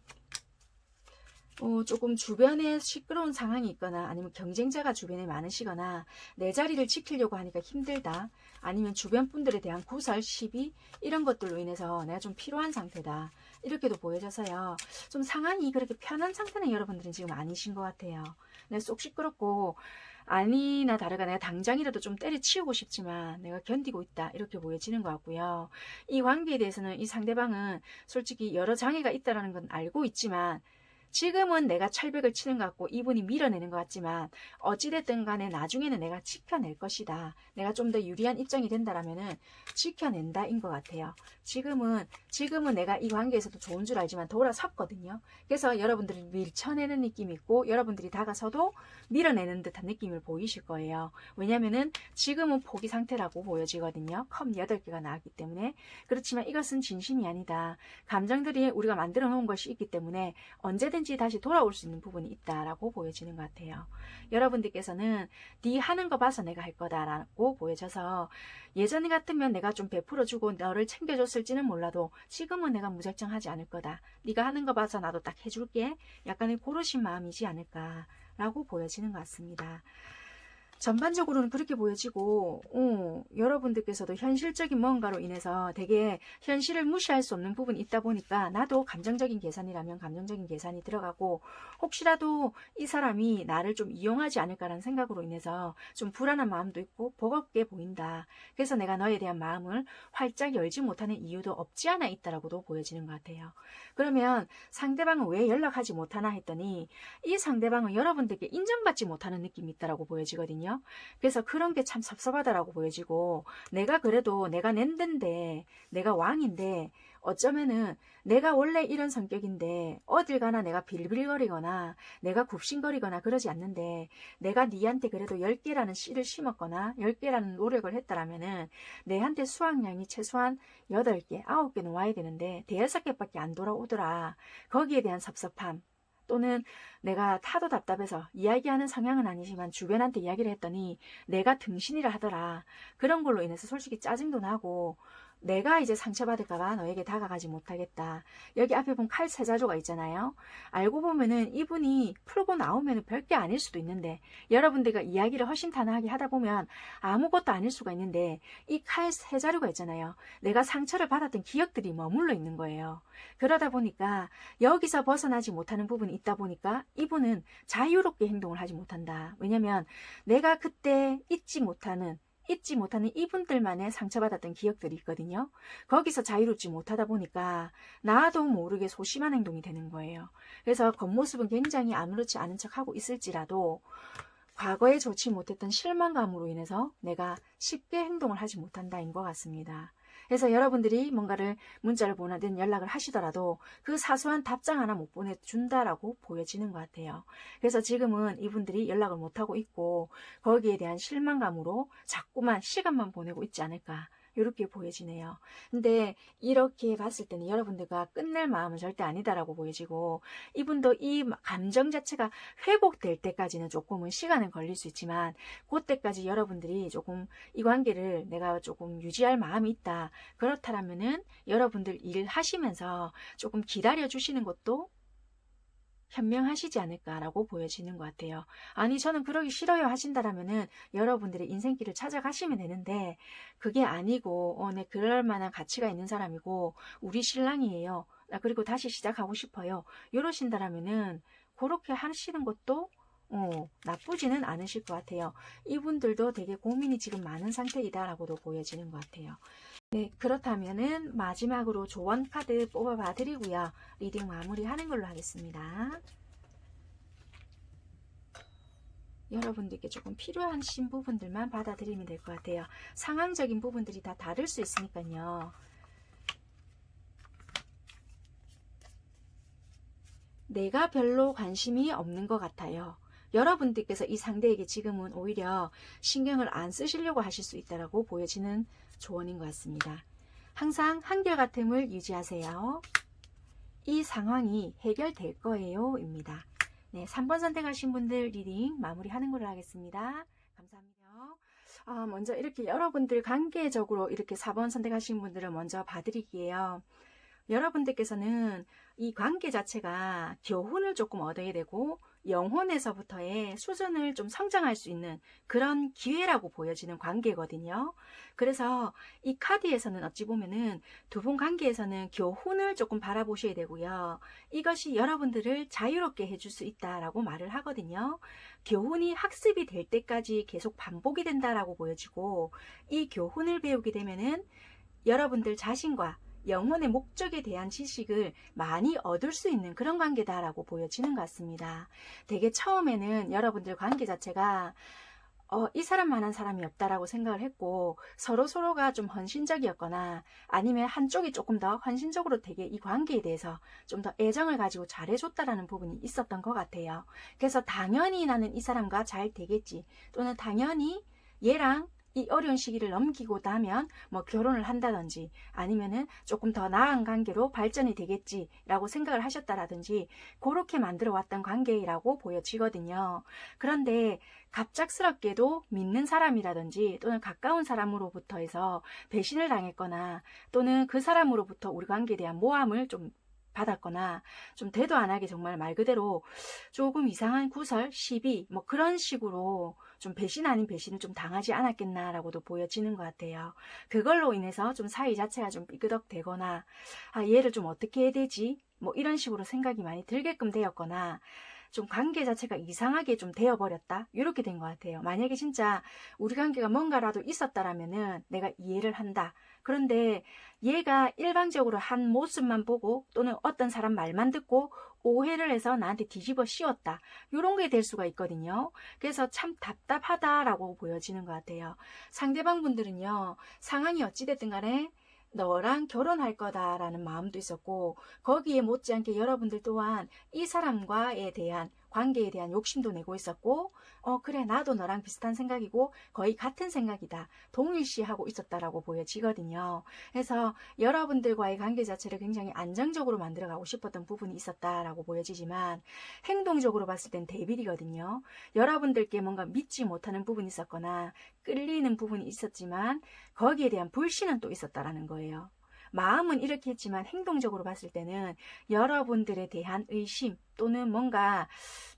조금 주변에 시끄러운 상황이 있거나 아니면 경쟁자가 주변에 많으시거나 내 자리를 지키려고 하니까 힘들다 아니면 주변 분들에 대한 구설, 시비 이런 것들로 인해서 내가 좀 피로한 상태다 이렇게도 보여져서요. 좀 상황이 그렇게 편한 상태는 여러분들은 지금 아니신 것 같아요. 내가 쏙 시끄럽고 아니나 다르가 내가 당장이라도 좀 때려치우고 싶지만 내가 견디고 있다 이렇게 보여지는 것 같고요. 이 관계에 대해서는 이 상대방은 솔직히 여러 장애가 있다는 건 알고 있지만 지금은 내가 철벽을 치는 것 같고 이분이 밀어내는 것 같지만 어찌됐든 간에 나중에는 내가 지켜낼 것이다. 내가 좀 더 유리한 입장이 된다라면은 지켜낸다인 것 같아요. 지금은 내가 이 관계에서도 좋은 줄 알지만 돌아섰거든요. 그래서 여러분들이 밀쳐내는 느낌이 있고 여러분들이 다가서도 밀어내는 듯한 느낌을 보이실 거예요. 왜냐면은 지금은 포기 상태라고 보여지거든요. 컵 8개가 나왔기 때문에. 그렇지만 이것은 진심이 아니다. 감정들이 우리가 만들어 놓은 것이 있기 때문에 언제든지 다시 돌아올 수 있는 부분이 있다라고 보여지는 것 같아요. 여러분들께서는 네 하는 거 봐서 내가 할 거다라고 보여져서 예전 같으면 내가 좀 베풀어주고 너를 챙겨줬을지는 몰라도 지금은 내가 무작정 하지 않을 거다. 네가 하는 거 봐서 나도 딱 해줄게. 약간의 고르신 마음이지 않을까라고 보여지는 것 같습니다. 전반적으로는 그렇게 보여지고 여러분들께서도 현실적인 뭔가로 인해서 되게 현실을 무시할 수 없는 부분이 있다 보니까 나도 감정적인 계산이라면 감정적인 계산이 들어가고 혹시라도 이 사람이 나를 좀 이용하지 않을까라는 생각으로 인해서 좀 불안한 마음도 있고 버겁게 보인다. 그래서 내가 너에 대한 마음을 활짝 열지 못하는 이유도 없지 않아 있다라고도 보여지는 것 같아요. 그러면 상대방은 왜 연락하지 못하나 했더니 이 상대방은 여러분들께 인정받지 못하는 느낌이 있다라고 보여지거든요. 그래서 그런 게 참 섭섭하다라고 보여지고 내가 그래도 내가 낸 데인데 내가 왕인데 어쩌면은 내가 원래 이런 성격인데 어딜 가나 내가 빌빌거리거나 내가 굽신거리거나 그러지 않는데 내가 니한테 그래도 10개라는 씨를 심었거나 10개라는 노력을 했다라면은 내한테 수확량이 최소한 8개, 9개는 와야 되는데 5-6개밖에 안 돌아오더라. 거기에 대한 섭섭함 또는 내가 타도 답답해서 이야기하는 성향은 아니지만 주변한테 이야기를 했더니 내가 등신이라 하더라. 그런 걸로 인해서 솔직히 짜증도 나고 내가 이제 상처받을까봐 너에게 다가가지 못하겠다. 여기 앞에 보면 칼 3자루가 있잖아요. 알고 보면은 이분이 풀고 나오면 별게 아닐 수도 있는데 여러분들과 이야기를 허심탄회하게 하다 보면 아무것도 아닐 수가 있는데 이 칼 3자루가 있잖아요. 내가 상처를 받았던 기억들이 머물러 있는 거예요. 그러다 보니까 여기서 벗어나지 못하는 부분이 있다 보니까 이분은 자유롭게 행동을 하지 못한다. 왜냐면 내가 그때 잊지 못하는 이분들만의 상처받았던 기억들이 있거든요. 거기서 자유롭지 못하다 보니까 나도 모르게 소심한 행동이 되는 거예요. 그래서 겉모습은 굉장히 아무렇지 않은 척하고 있을지라도 과거에 좋지 못했던 실망감으로 인해서 내가 쉽게 행동을 하지 못한다인 것 같습니다. 그래서 여러분들이 뭔가를 문자를 보내든 연락을 하시더라도 그 사소한 답장 하나 못 보내준다라고 보여지는 것 같아요. 그래서 지금은 이분들이 연락을 못하고 있고 거기에 대한 실망감으로 자꾸만 시간만 보내고 있지 않을까 이렇게 보여지네요. 근데 이렇게 봤을 때는 여러분들과 끝낼 마음은 절대 아니다라고 보여지고 이분도 이 감정 자체가 회복될 때까지는 조금은 시간은 걸릴 수 있지만 그때까지 여러분들이 조금 이 관계를 내가 조금 유지할 마음이 있다. 그렇다면은 여러분들 일하시면서 조금 기다려 주시는 것도 현명하시지 않을까라고 보여지는 것 같아요. 아니 저는 그러기 싫어요 하신다라면은 여러분들의 인생길을 찾아가시면 되는데 그게 아니고 네 그럴 만한 가치가 있는 사람이고 우리 신랑이에요. 나 그리고 다시 시작하고 싶어요. 이러신다라면은 그렇게 하시는 것도 나쁘지는 않으실 것 같아요. 이분들도 되게 고민이 지금 많은 상태이다라고도 보여지는 것 같아요. 네, 그렇다면은 마지막으로 조언 카드 뽑아봐 드리고요. 리딩 마무리하는 걸로 하겠습니다. 여러분들께 조금 필요하신 부분들만 받아들이면 될 것 같아요. 상황적인 부분들이 다 다를 수 있으니까요. 내가 별로 관심이 없는 것 같아요. 여러분들께서 이 상대에게 지금은 오히려 신경을 안 쓰시려고 하실 수 있다고 보여지는 조언인 것 같습니다. 항상 한결같음을 유지하세요. 이 상황이 해결될 거예요 입니다. 네, 3번 선택하신 분들 리딩 마무리하는 걸로 하겠습니다. 감사합니다. 먼저 이렇게 여러분들 관계적으로 이렇게 4번 선택하신 분들을 먼저 봐드릴게요. 여러분들께서는 이 관계 자체가 교훈을 조금 얻어야 되고 영혼에서부터의 수준을 좀 성장할 수 있는 그런 기회라고 보여지는 관계거든요. 그래서 이 카드에서는 어찌 보면은 두 분 관계에서는 교훈을 조금 바라보셔야 되고요. 이것이 여러분들을 자유롭게 해줄 수 있다라고 말을 하거든요. 교훈이 학습이 될 때까지 계속 반복이 된다라고 보여지고 이 교훈을 배우게 되면은 여러분들 자신과 영혼의 목적에 대한 지식을 많이 얻을 수 있는 그런 관계다라고 보여지는 것 같습니다. 되게 처음에는 여러분들 관계 자체가 이 사람만한 사람이 없다라고 생각을 했고 서로가 좀 헌신적이었거나 아니면 한쪽이 조금 더 헌신적으로 되게 이 관계에 대해서 좀 더 애정을 가지고 잘해줬다라는 부분이 있었던 것 같아요. 그래서 당연히 나는 이 사람과 잘 되겠지, 또는 당연히 얘랑 이 어려운 시기를 넘기고 나면 뭐 결혼을 한다든지 아니면은 조금 더 나은 관계로 발전이 되겠지라고 생각을 하셨다라든지 그렇게 만들어 왔던 관계라고 보여지거든요. 그런데 갑작스럽게도 믿는 사람이라든지 또는 가까운 사람으로부터 해서 배신을 당했거나 또는 그 사람으로부터 우리 관계에 대한 모함을 좀 받았거나 좀 되도 안 하게 정말 말 그대로 조금 이상한 구설, 시비 뭐 그런 식으로 좀 배신 아닌 배신을 좀 당하지 않았겠나라고도 보여지는 것 같아요. 그걸로 인해서 좀 사이 자체가 좀 삐그덕대거나 얘를 좀 어떻게 해야 되지? 뭐 이런 식으로 생각이 많이 들게끔 되었거나 좀 관계 자체가 이상하게 좀 되어버렸다, 이렇게 된 것 같아요. 만약에 진짜 우리 관계가 뭔가라도 있었다라면은 내가 이해를 한다. 그런데 얘가 일방적으로 한 모습만 보고 또는 어떤 사람 말만 듣고 오해를 해서 나한테 뒤집어 씌웠다, 이런 게 될 수가 있거든요. 그래서 참 답답하다라고 보여지는 것 같아요. 상대방 분들은요, 상황이 어찌됐든 간에 너랑 결혼할 거다라는 마음도 있었고 거기에 못지않게 여러분들 또한 이 사람과에 대한 관계에 대한 욕심도 내고 있었고 그래 나도 너랑 비슷한 생각이고 거의 같은 생각이다, 동일시하고 있었다라고 보여지거든요. 그래서 여러분들과의 관계 자체를 굉장히 안정적으로 만들어가고 싶었던 부분이 있었다라고 보여지지만 행동적으로 봤을 땐 대비이거든요. 여러분들께 뭔가 믿지 못하는 부분이 있었거나 끌리는 부분이 있었지만 거기에 대한 불신은 또 있었다라는 거예요. 마음은 이렇게 했지만 행동적으로 봤을 때는 여러분들에 대한 의심 또는 뭔가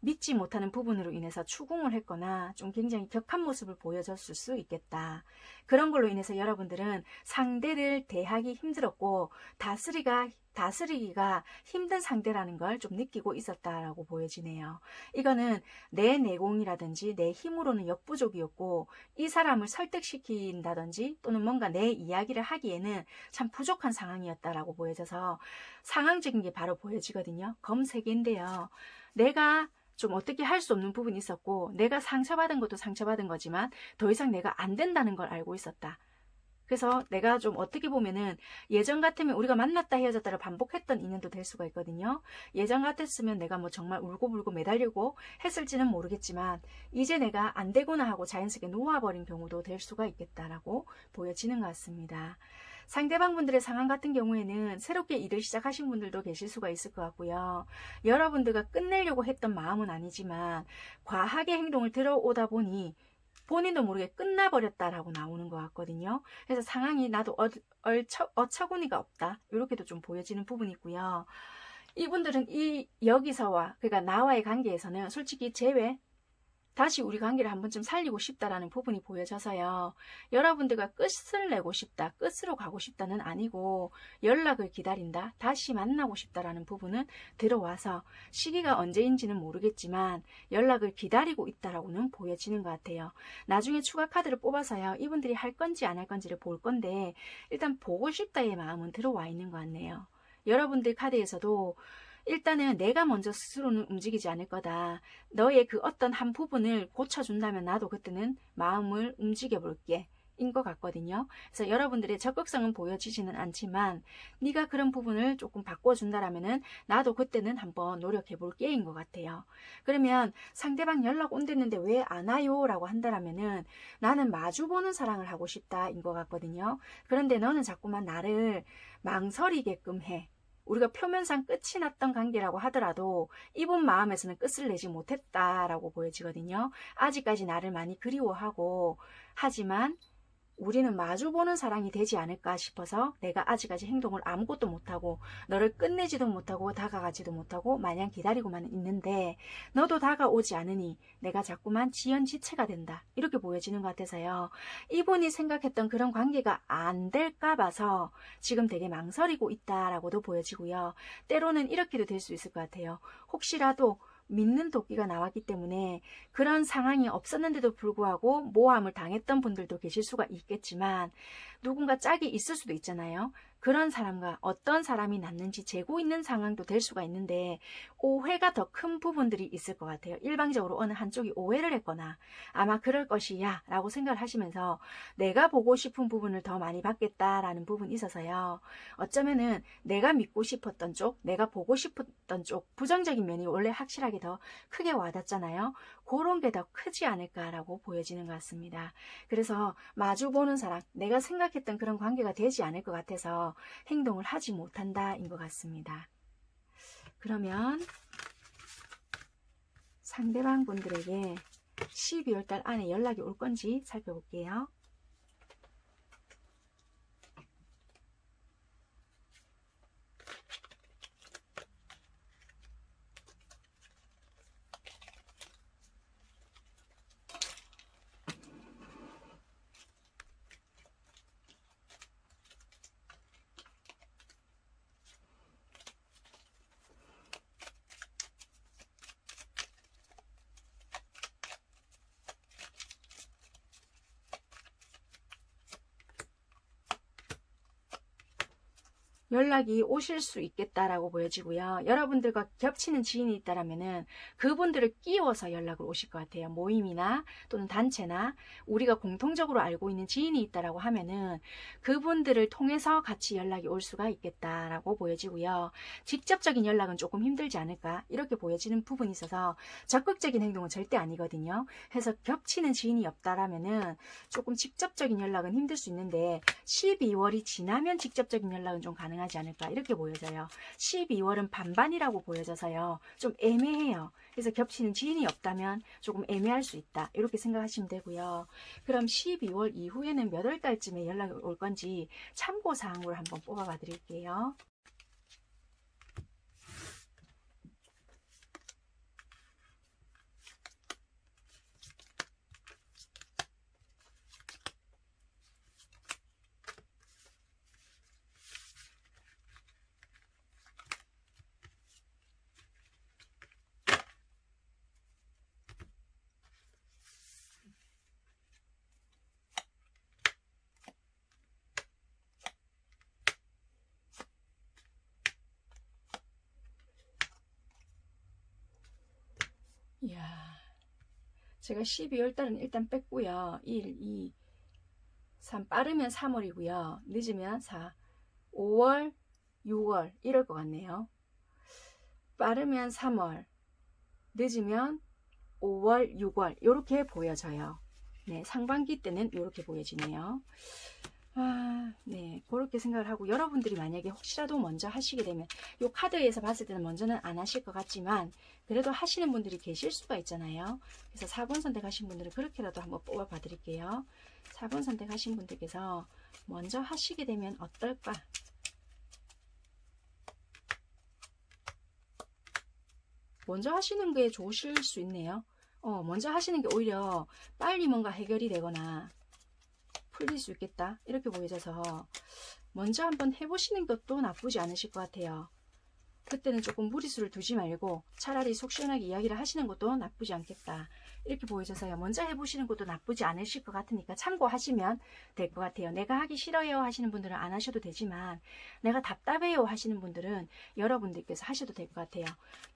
믿지 못하는 부분으로 인해서 추궁을 했거나 좀 굉장히 격한 모습을 보여줬을 수 있겠다. 그런 걸로 인해서 여러분들은 상대를 대하기 힘들었고 다스리기가 힘든 상대라는 걸 좀 느끼고 있었다라고 보여지네요. 이거는 내 내공이라든지 내 힘으로는 역부족이었고 이 사람을 설득시킨다든지 또는 뭔가 내 이야기를 하기에는 참 부족한 상황이었다라고 보여져서 상황적인 게 바로 보여지거든요. 검 3개인데요. 내가 좀 어떻게 할 수 없는 부분이 있었고 내가 상처받은 것도 상처받은 거지만 더 이상 내가 안 된다는 걸 알고 있었다. 그래서 내가 좀 어떻게 보면은 예전 같으면 우리가 만났다 헤어졌다를 반복했던 인연도 될 수가 있거든요. 예전 같았으면 내가 뭐 정말 울고불고 매달리고 했을지는 모르겠지만 이제 내가 안 되구나 하고 자연스럽게 놓아버린 경우도 될 수가 있겠다라고 보여지는 것 같습니다. 상대방 분들의 상황 같은 경우에는 새롭게 일을 시작하신 분들도 계실 수가 있을 것 같고요. 여러분들과 끝내려고 했던 마음은 아니지만 과하게 행동을 들어오다 보니 본인도 모르게 끝나버렸다라고 나오는 것 같거든요. 그래서 상황이 나도 어처구니가 없다, 이렇게도 좀 보여지는 부분이 있고요. 이분들은 여기서와 그러니까 나와의 관계에서는 솔직히 다시 우리 관계를 한 번쯤 살리고 싶다라는 부분이 보여져서요. 여러분들과 끝을 내고 싶다, 끝으로 가고 싶다는 아니고 연락을 기다린다, 다시 만나고 싶다라는 부분은 들어와서 시기가 언제인지는 모르겠지만 연락을 기다리고 있다라고는 보여지는 것 같아요. 나중에 추가 카드를 뽑아서요. 이분들이 할 건지 안 할 건지를 볼 건데 일단 보고 싶다의 마음은 들어와 있는 것 같네요. 여러분들 카드에서도 일단은 내가 먼저 스스로는 움직이지 않을 거다. 너의 그 어떤 한 부분을 고쳐준다면 나도 그때는 마음을 움직여 볼게. 인 것 같거든요. 그래서 여러분들의 적극성은 보여지지는 않지만 네가 그런 부분을 조금 바꿔준다라면은 나도 그때는 한번 노력해 볼게 인 것 같아요. 그러면 상대방 연락 온댔는데 왜 안 와요? 라고 한다라면은 나는 마주보는 사랑을 하고 싶다 인 것 같거든요. 그런데 너는 자꾸만 나를 망설이게끔 해. 우리가 표면상 끝이 났던 관계라고 하더라도 이분 마음에서는 끝을 내지 못했다라고 보여지거든요. 아직까지 나를 많이 그리워하고 하지만 우리는 마주보는 사랑이 되지 않을까 싶어서 내가 아직까지 행동을 아무것도 못하고 너를 끝내지도 못하고 다가가지도 못하고 마냥 기다리고만 있는데 너도 다가오지 않으니 내가 자꾸만 지연지체가 된다, 이렇게 보여지는 것 같아서요. 이분이 생각했던 그런 관계가 안 될까 봐서 지금 되게 망설이고 있다라고도 보여지고요. 때로는 이렇게도 될 수 있을 것 같아요. 혹시라도 믿는 도끼가 나왔기 때문에 그런 상황이 없었는데도 불구하고 모함을 당했던 분들도 계실 수가 있겠지만 누군가 짝이 있을 수도 있잖아요. 그런 사람과 어떤 사람이 낫는지 재고 있는 상황도 될 수가 있는데 오해가 더 큰 부분들이 있을 것 같아요. 일방적으로 어느 한쪽이 오해를 했거나 아마 그럴 것이야 라고 생각을 하시면서 내가 보고 싶은 부분을 더 많이 받겠다라는 부분이 있어서요. 어쩌면은 내가 믿고 싶었던 쪽, 내가 보고 싶었던 쪽 부정적인 면이 원래 확실하게 더 크게 와닿잖아요. 그런 게 더 크지 않을까라고 보여지는 것 같습니다. 그래서 마주보는 사람, 내가 생각했던 그런 관계가 되지 않을 것 같아서 행동을 하지 못한다인 것 같습니다. 그러면 상대방 분들에게 12월 달 안에 연락이 올 건지 살펴볼게요. 연락이 오실 수 있겠다라고 보여지고요. 여러분들과 겹치는 지인이 있다라면은 그분들을 끼워서 연락을 오실 것 같아요. 모임이나 또는 단체나 우리가 공통적으로 알고 있는 지인이 있다라고 하면은 그분들을 통해서 같이 연락이 올 수가 있겠다라고 보여지고요. 직접적인 연락은 조금 힘들지 않을까 이렇게 보여지는 부분이 있어서 적극적인 행동은 절대 아니거든요. 그래서 겹치는 지인이 없다라면은 조금 직접적인 연락은 힘들 수 있는데 12월이 지나면 직접적인 연락은 좀 가능하지 않을까 이렇게 보여져요. 12월은 반반이라고 보여져서요. 좀 애매해요. 그래서 겹치는 지인이 없다면 조금 애매할 수 있다. 이렇게 생각하시면 되고요. 그럼 12월 이후에는 몇 월 달쯤에 연락이 올 건지 참고사항으로 한번 뽑아봐 드릴게요. 이야, 제가 12월 달은 일단 뺐고요. 1, 2, 3 빠르면 3월이고요. 늦으면 4, 5월, 6월 이럴 것 같네요. 빠르면 3월, 늦으면 5월, 6월 이렇게 보여져요. 네, 상반기 때는 이렇게 보여지네요. 네, 그렇게 생각을 하고 여러분들이 만약에 혹시라도 먼저 하시게 되면 이 카드에서 봤을 때는 먼저는 안 하실 것 같지만 그래도 하시는 분들이 계실 수가 있잖아요. 그래서 4번 선택하신 분들은 그렇게라도 한번 뽑아 봐 드릴게요. 4번 선택하신 분들께서 먼저 하시게 되면 어떨까? 먼저 하시는 게 좋으실 수 있네요. 먼저 하시는 게 오히려 빨리 뭔가 해결이 되거나 풀릴 수 있겠다 이렇게 보여져서 먼저 한번 해보시는 것도 나쁘지 않으실 것 같아요. 그때는 조금 무리수를 두지 말고 차라리 속 시원하게 이야기를 하시는 것도 나쁘지 않겠다 이렇게 보여져서요. 먼저 해보시는 것도 나쁘지 않으실 것 같으니까 참고하시면 될 것 같아요. 내가 하기 싫어요 하시는 분들은 안 하셔도 되지만 내가 답답해요 하시는 분들은 여러분들께서 하셔도 될 것 같아요.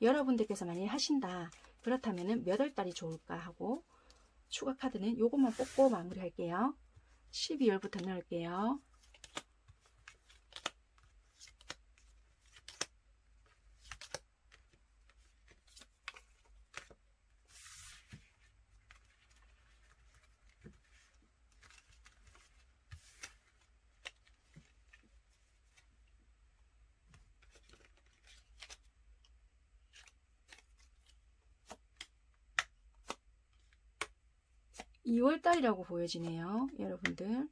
여러분들께서 만약에 하신다 그렇다면 몇 월 달이 좋을까 하고 추가 카드는 요것만 뽑고 마무리할게요. 12월부터 넣을게요. (2월달이라고) 보여지네요. 여러분들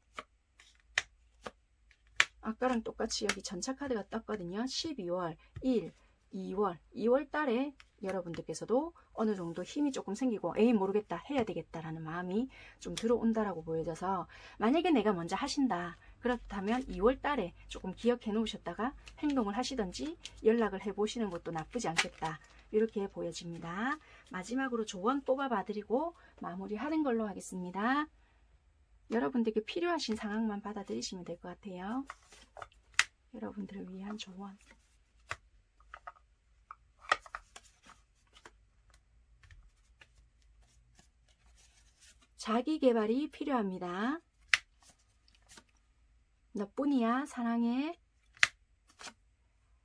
아까랑 똑같이 여기 전차 카드가 떴거든요. 12월 1, 2월 2월달에 여러분들께서도 어느 정도 힘이 조금 생기고 에이 모르겠다 해야 되겠다라는 마음이 좀 들어온다라고 보여져서 만약에 내가 먼저 하신다 그렇다면 2월달에 조금 기억해 놓으셨다가 행동을 하시든지 연락을 해 보시는 것도 나쁘지 않겠다 이렇게 보여집니다. 마지막으로 조언 뽑아 봐드리고 마무리하는 걸로 하겠습니다. 여러분들께 필요하신 상황만 받아들이시면 될 것 같아요. 여러분들을 위한 조언. 자기 개발이 필요합니다. 너뿐이야 사랑해.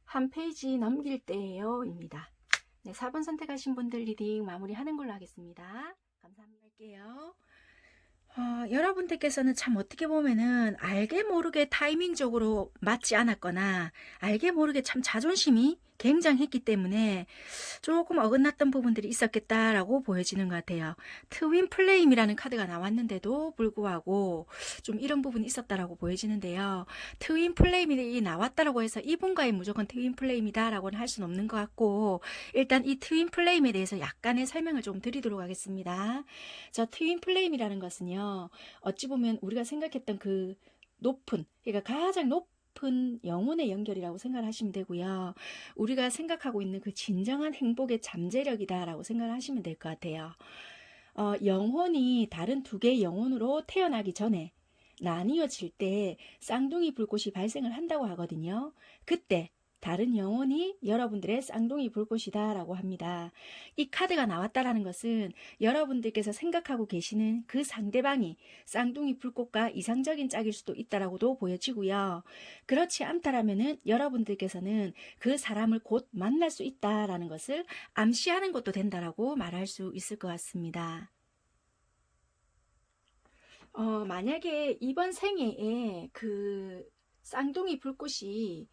한 페이지 넘길 때예요 입니다. 네, 4번 선택하신 분들 리딩 마무리하는 걸로 하겠습니다. 감사합니다. 할게요. 여러분들께서는 참 어떻게 보면은 알게 모르게 타이밍적으로 맞지 않았거나 알게 모르게 참 자존심이 굉장했기 때문에 조금 어긋났던 부분들이 있었겠다라고 보여지는 것 같아요. 트윈 플레임이라는 카드가 나왔는데도 불구하고 좀 이런 부분이 있었다라고 보여지는데요. 트윈 플레임이 나왔다라고 해서 이분과의 무조건 트윈 플레임이다라고는 할 수는 없는 것 같고, 일단 이 트윈 플레임에 대해서 약간의 설명을 좀 드리도록 하겠습니다. 저 트윈 플레임이라는 것은요, 어찌 보면 우리가 생각했던 그 높은, 그러니까 가장 높은 영혼의 연결이라고 생각을 하시면 되고요. 우리가 생각하고 있는 그 진정한 행복의 잠재력이다 라고 생각을 하시면 될 것 같아요. 영혼이 다른 두 개의 영혼으로 태어나기 전에 나뉘어질 때 쌍둥이 불꽃이 발생을 한다고 하거든요. 그때 다른 영혼이 여러분들의 쌍둥이 불꽃이다 라고 합니다. 이 카드가 나왔다라는 것은 여러분들께서 생각하고 계시는 그 상대방이 쌍둥이 불꽃과 이상적인 짝일 수도 있다라고도 보여지고요. 그렇지 않다라면은 여러분들께서는 그 사람을 곧 만날 수 있다라는 것을 암시하는 것도 된다라고 말할 수 있을 것 같습니다. 만약에 이번 생애에 그 쌍둥이 불꽃이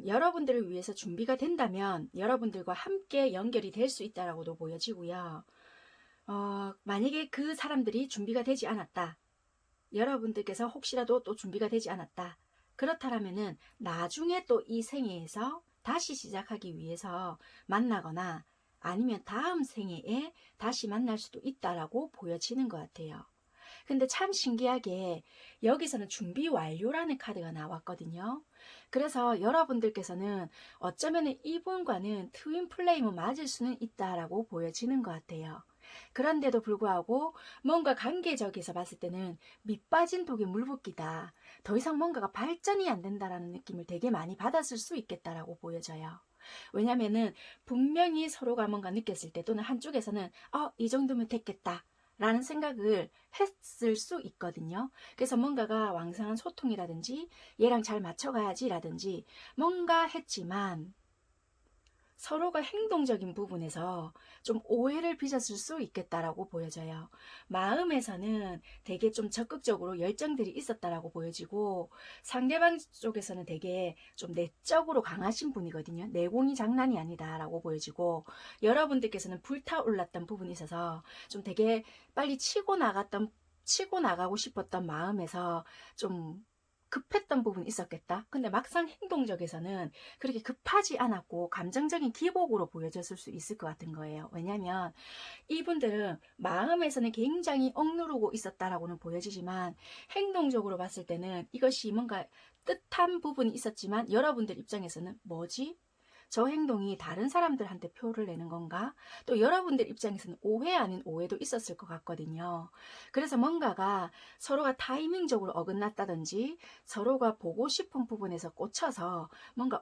여러분들을 위해서 준비가 된다면 여러분들과 함께 연결이 될 수 있다라고도 보여지고요. 만약에 그 사람들이 준비가 되지 않았다. 여러분들께서 혹시라도 또 준비가 되지 않았다. 그렇다면은 나중에 또 이 생애에서 다시 시작하기 위해서 만나거나 아니면 다음 생애에 다시 만날 수도 있다라고 보여지는 것 같아요. 근데 참 신기하게 여기서는 준비 완료라는 카드가 나왔거든요. 그래서 여러분들께서는 어쩌면 이분과는 트윈 플레임은 맞을 수는 있다라고 보여지는 것 같아요. 그런데도 불구하고 뭔가 관계적에서 봤을 때는 밑 빠진 독에 물 붓기다. 더 이상 뭔가가 발전이 안 된다라는 느낌을 되게 많이 받았을 수 있겠다라고 보여져요. 왜냐면은 분명히 서로가 뭔가 느꼈을 때 또는 한쪽에서는 이 정도면 됐겠다 라는 생각을 했을 수 있거든요. 그래서 뭔가가 왕성한 소통이라든지 얘랑 잘 맞춰가야지 라든지 뭔가 했지만 서로가 행동적인 부분에서 좀 오해를 빚었을 수 있겠다라고 보여져요. 마음에서는 되게 좀 적극적으로 열정들이 있었다라고 보여지고 상대방 쪽에서는 되게 좀 내적으로 강하신 분이거든요. 내공이 장난이 아니다라고 보여지고 여러분들께서는 불타올랐던 부분이 있어서 좀 되게 빨리 치고 나가고 싶었던 마음에서 좀 급했던 부분이 있었겠다. 근데 막상 행동적에서는 그렇게 급하지 않았고 감정적인 기복으로 보여졌을 수 있을 것 같은 거예요. 왜냐하면 이분들은 마음에서는 굉장히 억누르고 있었다라고는 보여지지만 행동적으로 봤을 때는 이것이 뭔가 뜻한 부분이 있었지만 여러분들 입장에서는 뭐지? 저 행동이 다른 사람들한테 표를 내는 건가? 또 여러분들 입장에서는 오해 아닌 오해도 있었을 것 같거든요. 그래서 뭔가가 서로가 타이밍적으로 어긋났다든지 서로가 보고 싶은 부분에서 꽂혀서 뭔가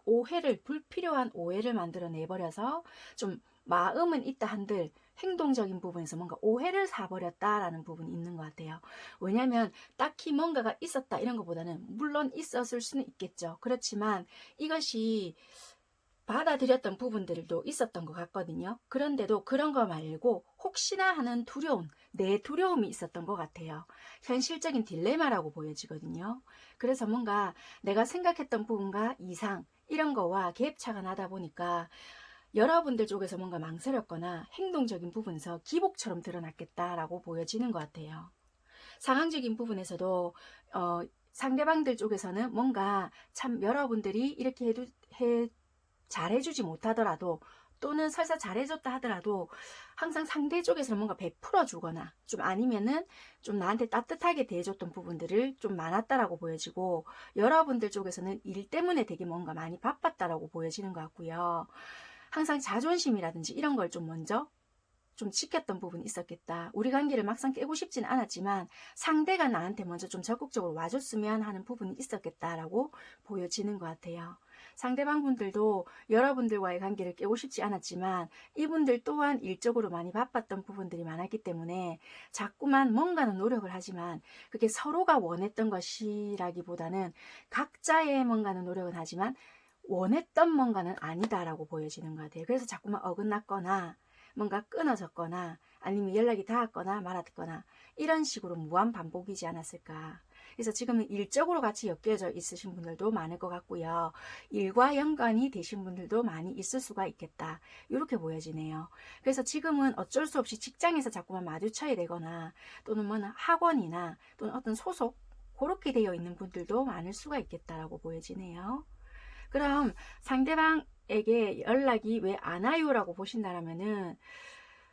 불필요한 오해를 만들어 내버려서 좀 마음은 있다 한들 행동적인 부분에서 뭔가 오해를 사버렸다라는 부분이 있는 것 같아요. 왜냐하면 딱히 뭔가가 있었다 이런 것보다는 물론 있었을 수는 있겠죠. 그렇지만 이것이 받아들였던 부분들도 있었던 것 같거든요. 그런데도 그런 거 말고 혹시나 하는 내 두려움이 있었던 것 같아요. 현실적인 딜레마라고 보여지거든요. 그래서 뭔가 내가 생각했던 부분과 이상 이런 거와 갭차가 나다 보니까 여러분들 쪽에서 뭔가 망설였거나 행동적인 부분에서 기복처럼 드러났겠다라고 보여지는 것 같아요. 상황적인 부분에서도 상대방들 쪽에서는 뭔가 참 여러분들이 이렇게 잘해주지 못하더라도 또는 설사 잘해줬다 하더라도 항상 상대 쪽에서는 뭔가 베풀어 주거나 좀 아니면은 좀 나한테 따뜻하게 대해줬던 부분들을 좀 많았다라고 보여지고 여러분들 쪽에서는 일 때문에 되게 뭔가 많이 바빴다라고 보여지는 것 같고요. 항상 자존심이라든지 이런 걸 좀 먼저 좀 지켰던 부분이 있었겠다. 우리 관계를 막상 깨고 싶지는 않았지만 상대가 나한테 먼저 좀 적극적으로 와줬으면 하는 부분이 있었겠다라고 보여지는 것 같아요. 상대방 분들도 여러분들과의 관계를 깨고 싶지 않았지만 이분들 또한 일적으로 많이 바빴던 부분들이 많았기 때문에 자꾸만 뭔가는 노력을 하지만 그게 서로가 원했던 것이라기보다는 각자의 뭔가는 노력은 하지만 원했던 뭔가는 아니다라고 보여지는 것 같아요. 그래서 자꾸만 어긋났거나 뭔가 끊어졌거나 아니면 연락이 닿았거나 말았거나 이런 식으로 무한 반복이지 않았을까. 그래서 지금은 일적으로 같이 엮여져 있으신 분들도 많을 것 같고요. 일과 연관이 되신 분들도 많이 있을 수가 있겠다. 이렇게 보여지네요. 그래서 지금은 어쩔 수 없이 직장에서 자꾸만 마주쳐야 되거나 또는 뭐 학원이나 또는 어떤 소속 그렇게 되어 있는 분들도 많을 수가 있겠다라고 보여지네요. 그럼 상대방에게 연락이 왜 안 와요? 라고 보신다면은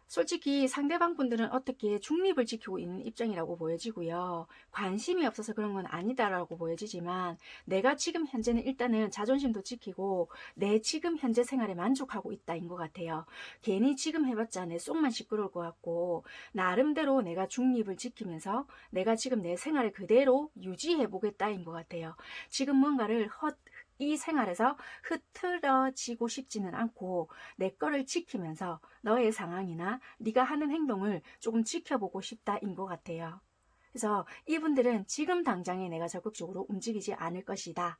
솔직히 상대방 분들은 어떻게 중립을 지키고 있는 입장이라고 보여지고요. 관심이 없어서 그런 건 아니다라고 보여지지만 내가 지금 현재는 일단은 자존심도 지키고 내 지금 현재 생활에 만족하고 있다인 것 같아요. 괜히 지금 해봤자 내 속만 시끄러울 것 같고 나름대로 내가 중립을 지키면서 내가 지금 내 생활을 그대로 유지해 보겠다인 것 같아요. 지금 뭔가를 이 생활에서 흐트러지고 싶지는 않고 내 거를 지키면서 너의 상황이나 네가 하는 행동을 조금 지켜보고 싶다인 것 같아요. 그래서 이분들은 지금 당장에 내가 적극적으로 움직이지 않을 것이다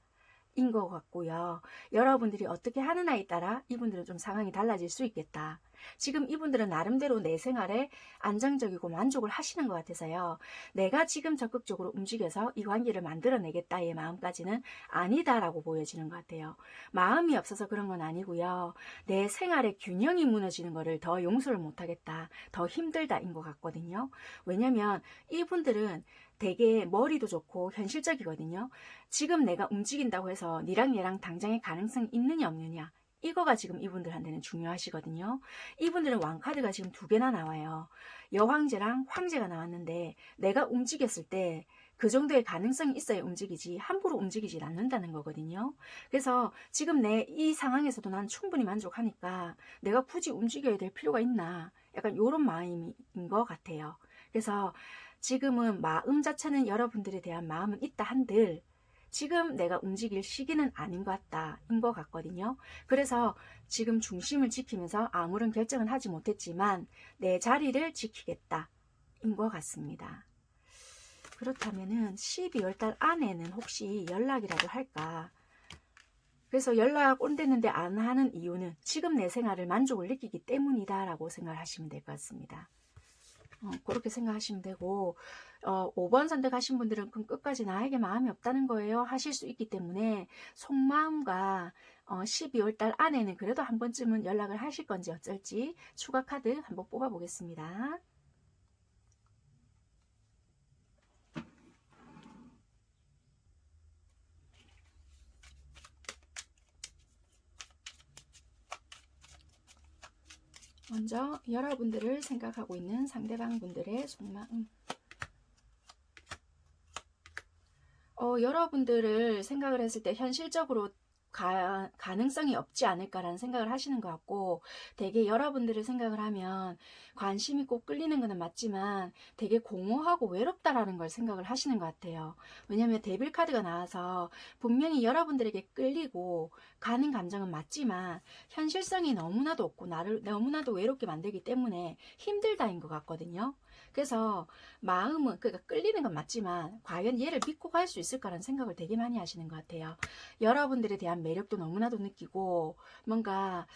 인 것 같고요. 여러분들이 어떻게 하느냐에 따라 이분들은 좀 상황이 달라질 수 있겠다. 지금 이분들은 나름대로 내 생활에 안정적이고 만족을 하시는 것 같아서요. 내가 지금 적극적으로 움직여서 이 관계를 만들어내겠다의 마음까지는 아니다라고 보여지는 것 같아요. 마음이 없어서 그런 건 아니고요. 내 생활의 균형이 무너지는 것을 더 용서를 못하겠다. 더 힘들다인 것 같거든요. 왜냐면 이분들은 되게 머리도 좋고 현실적이거든요. 지금 내가 움직인다고 해서 니랑 얘랑 당장의 가능성이 있느냐 없느냐 이거가 지금 이분들한테는 중요하시거든요. 이분들은 왕카드가 지금 2개나 나와요. 여황제랑 황제가 나왔는데 내가 움직였을 때 그 정도의 가능성이 있어야 움직이지 함부로 움직이지 않는다는 거거든요. 그래서 지금 내 이 상황에서도 난 충분히 만족하니까 내가 굳이 움직여야 될 필요가 있나 약간 이런 마음인 것 같아요. 그래서 지금은 마음 자체는 여러분들에 대한 마음은 있다 한들 지금 내가 움직일 시기는 아닌 것 같다 인 것 같거든요. 그래서 지금 중심을 지키면서 아무런 결정은 하지 못했지만 내 자리를 지키겠다 인 것 같습니다. 그렇다면은 12월 달 안에는 혹시 연락이라도 할까? 그래서 연락 온댔는데 안 하는 이유는 지금 내 생활을 만족을 느끼기 때문이다 라고 생각하시면 될 것 같습니다. 그렇게 생각하시면 되고 5번 선택하신 분들은 그럼 끝까지 나에게 마음이 없다는 거예요 하실 수 있기 때문에 속마음과 12월 달 안에는 그래도 한 번쯤은 연락을 하실 건지 어쩔지 추가 카드 한번 뽑아 보겠습니다. 먼저 여러분들을 생각하고 있는 상대방 분들의 속마음. 여러분들을 생각을 했을 때 현실적으로 가능성이 없지 않을까라는 생각을 하시는 것 같고 되게 여러분들을 생각을 하면 관심이 꼭 끌리는 것은 맞지만 되게 공허하고 외롭다라는 걸 생각을 하시는 것 같아요. 왜냐하면 데빌 카드가 나와서 분명히 여러분들에게 끌리고 가는 감정은 맞지만 현실성이 너무나도 없고 나를 너무나도 외롭게 만들기 때문에 힘들다인 것 같거든요. 그래서 마음은 그러니까 끌리는 건 맞지만 과연 얘를 믿고 갈 수 있을까라는 생각을 되게 많이 하시는 것 같아요. 여러분들에 대한 매력도 너무나도 느끼고 뭔가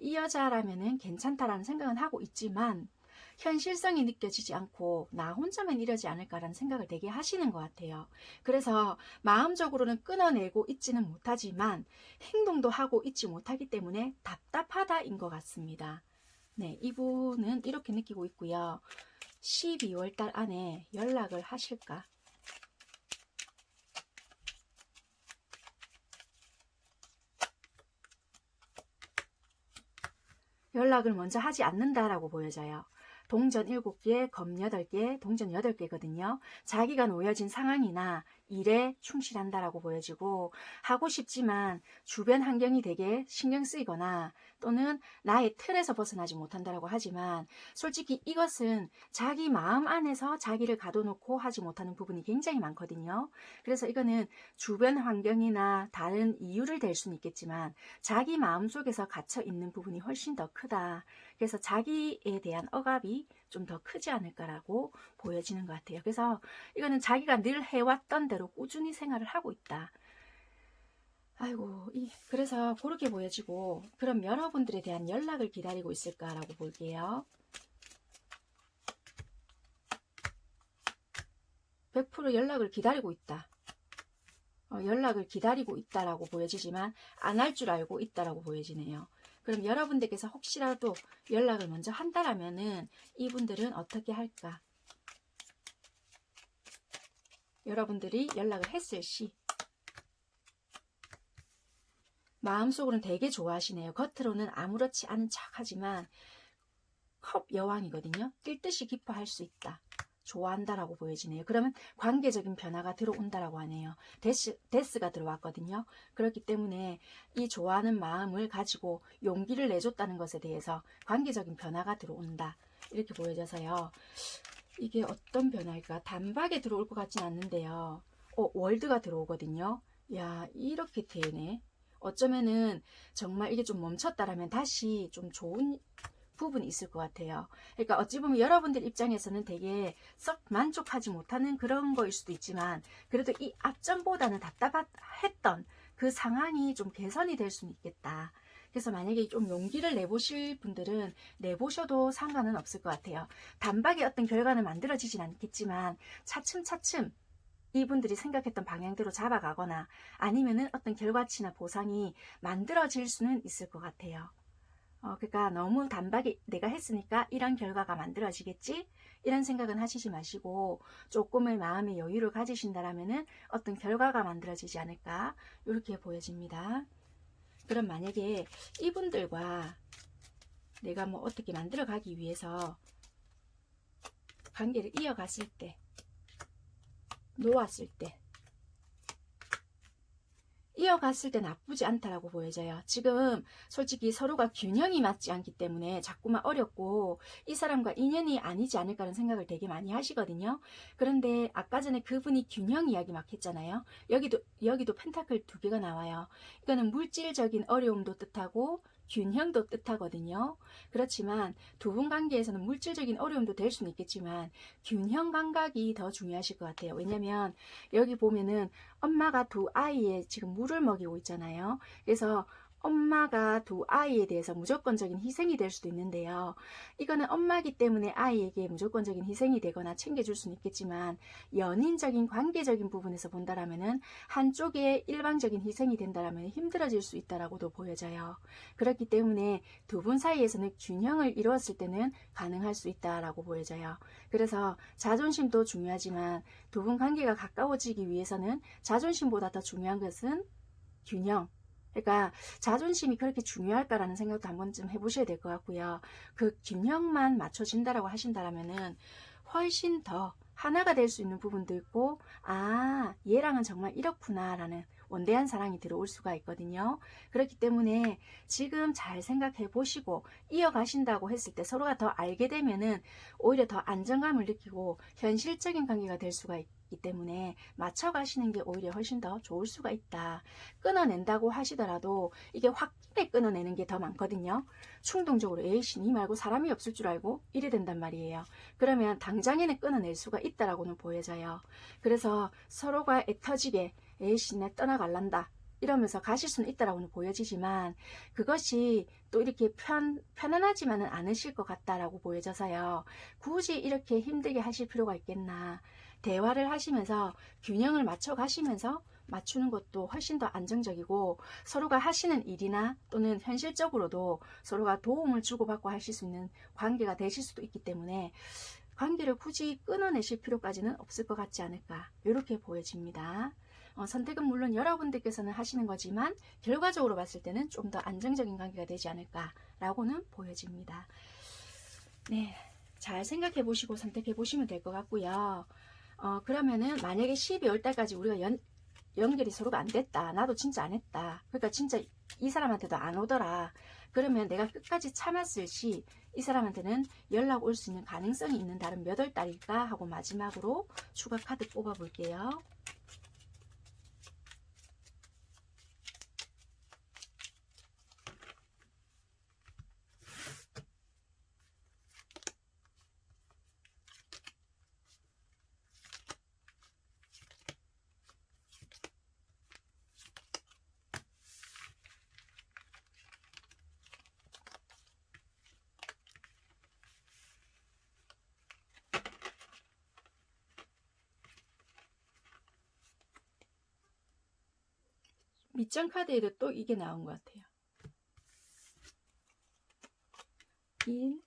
이 여자라면은 괜찮다라는 생각은 하고 있지만 현실성이 느껴지지 않고 나 혼자만 이러지 않을까라는 생각을 되게 하시는 것 같아요. 그래서 마음적으로는 끊어내고 있지는 못하지만 행동도 하고 있지 못하기 때문에 답답하다인 것 같습니다. 네, 이분은 이렇게 느끼고 있고요. 12월 달 안에 연락을 하실까? 연락을 먼저 하지 않는다라고 보여져요. 동전 7개, 검 8개, 동전 8개거든요. 자기가 놓여진 상황이나 일에 충실한다라고 보여지고, 하고 싶지만 주변 환경이 되게 신경 쓰이거나 또는 나의 틀에서 벗어나지 못한다라고 하지만, 솔직히 이것은 자기 마음 안에서 자기를 가둬놓고 하지 못하는 부분이 굉장히 많거든요. 그래서 이거는 주변 환경이나 다른 이유를 댈 수는 있겠지만 자기 마음 속에서 갇혀 있는 부분이 훨씬 더 크다. 그래서 자기에 대한 억압이 좀 더 크지 않을까라고 보여지는 것 같아요. 그래서 이거는 자기가 늘 해왔던 대로 꾸준히 생활을 하고 있다. 아이고, 그래서 그렇게 보여지고, 그럼 여러분들에 대한 연락을 기다리고 있을까라고 볼게요. 100% 연락을 기다리고 있다. 연락을 기다리고 있다라고 보여지지만 안 할 줄 알고 있다라고 보여지네요. 그럼 여러분들께서 혹시라도 연락을 먼저 한다라면은 이분들은 어떻게 할까? 여러분들이 연락을 했을 시 마음속으로는 되게 좋아하시네요. 겉으로는 아무렇지 않은 척하지만 컵 여왕이거든요. 뛸 듯이 기뻐할 수 있다. 좋아한다라고 보여지네요. 그러면 관계적인 변화가 들어온다라고 하네요. 데스가 들어왔거든요. 그렇기 때문에 이 좋아하는 마음을 가지고 용기를 내줬다는 것에 대해서 관계적인 변화가 들어온다. 이렇게 보여져서요. 이게 어떤 변화일까? 단박에 들어올 것 같진 않는데요. 월드가 들어오거든요. 야, 이렇게 되네. 어쩌면은 정말 이게 좀 멈췄다라면 다시 좀 좋은 부분이 있을 것 같아요. 그러니까 어찌 보면 여러분들 입장에서는 되게 썩 만족하지 못하는 그런 거일 수도 있지만, 그래도 이 앞전보다는 답답했던 그 상황이 좀 개선이 될 수는 있겠다. 그래서 만약에 좀 용기를 내보실 분들은 내보셔도 상관은 없을 것 같아요. 단박에 어떤 결과는 만들어지진 않겠지만 차츰차츰 이분들이 생각했던 방향대로 잡아가거나 아니면은 어떤 결과치나 보상이 만들어질 수는 있을 것 같아요. 그러니까 너무 단박에 내가 했으니까 이런 결과가 만들어지겠지? 이런 생각은 하시지 마시고 조금의 마음의 여유를 가지신다라면은 어떤 결과가 만들어지지 않을까? 이렇게 보여집니다. 그럼 만약에 이분들과 내가 뭐 어떻게 만들어가기 위해서 관계를 이어갔을 때, 놓았을 때, 이어갔을 때 나쁘지 않다라고 보여져요. 지금 솔직히 서로가 균형이 맞지 않기 때문에 자꾸만 어렵고 이 사람과 인연이 아니지 않을까라는 생각을 되게 많이 하시거든요. 그런데 아까 전에 그분이 균형 이야기 막 했잖아요. 여기도 펜타클 2개가 나와요. 이거는 물질적인 어려움도 뜻하고 균형도 뜻하거든요. 그렇지만 두 분 관계에서는 물질적인 어려움도 될 수는 있겠지만 균형 감각이 더 중요하실 것 같아요. 왜냐면 여기 보면은 엄마가 두 아이에 지금 물을 먹이고 있잖아요. 그래서 엄마가 두 아이에 대해서 무조건적인 희생이 될 수도 있는데요. 이거는 엄마기 때문에 아이에게 무조건적인 희생이 되거나 챙겨줄 수는 있겠지만 연인적인 관계적인 부분에서 본다라면은 한쪽에 일방적인 희생이 된다라면 힘들어질 수 있다라고도 보여져요. 그렇기 때문에 두 분 사이에서는 균형을 이루었을 때는 가능할 수 있다라고 보여져요. 그래서 자존심도 중요하지만 두 분 관계가 가까워지기 위해서는 자존심보다 더 중요한 것은 균형. 그러니까 자존심이 그렇게 중요할까라는 생각도 한 번쯤 해보셔야 될 것 같고요. 그 균형만 맞춰진다라고 하신다라면은 훨씬 더 하나가 될 수 있는 부분도 있고, 아, 얘랑은 정말 이렇구나라는 원대한 사랑이 들어올 수가 있거든요. 그렇기 때문에 지금 잘 생각해 보시고 이어가신다고 했을 때 서로가 더 알게 되면은 오히려 더 안정감을 느끼고 현실적인 관계가 될 수가 있기 때문에 맞춰가시는 게 오히려 훨씬 더 좋을 수가 있다. 끊어낸다고 하시더라도 이게 확연히 끊어내는 게 더 많거든요. 충동적으로 에이씨 니 말고 사람이 없을 줄 알고 이래 된단 말이에요. 그러면 당장에는 끊어낼 수가 있다라고는 보여져요. 그래서 서로가 애터지게 에이씨 내 떠나갈란다 이러면서 가실 수는 있다라고는 보여지지만 그것이 또 이렇게 편안하지만은 않으실 것 같다라고 보여져서요. 굳이 이렇게 힘들게 하실 필요가 있겠나. 대화를 하시면서 균형을 맞춰 가시면서 맞추는 것도 훨씬 더 안정적이고 서로가 하시는 일이나 또는 현실적으로도 서로가 도움을 주고받고 하실 수 있는 관계가 되실 수도 있기 때문에 관계를 굳이 끊어내실 필요까지는 없을 것 같지 않을까 이렇게 보여집니다. 선택은 물론 여러분들께서는 하시는 거지만 결과적으로 봤을 때는 좀 더 안정적인 관계가 되지 않을까라고는 보여집니다. 네, 잘 생각해 보시고 선택해 보시면 될 것 같고요. 그러면은 만약에 12월 달까지 우리가 연결이 서로가 안 됐다. 나도 진짜 안 했다. 그러니까 진짜 이 사람한테도 안 오더라. 그러면 내가 끝까지 참았을 시 이 사람한테는 연락 올 수 있는 가능성이 있는 달은 몇 월 달일까 하고 마지막으로 추가 카드 뽑아 볼게요. 밑장 카드에도 또 이게 나온 것 같아요. 1,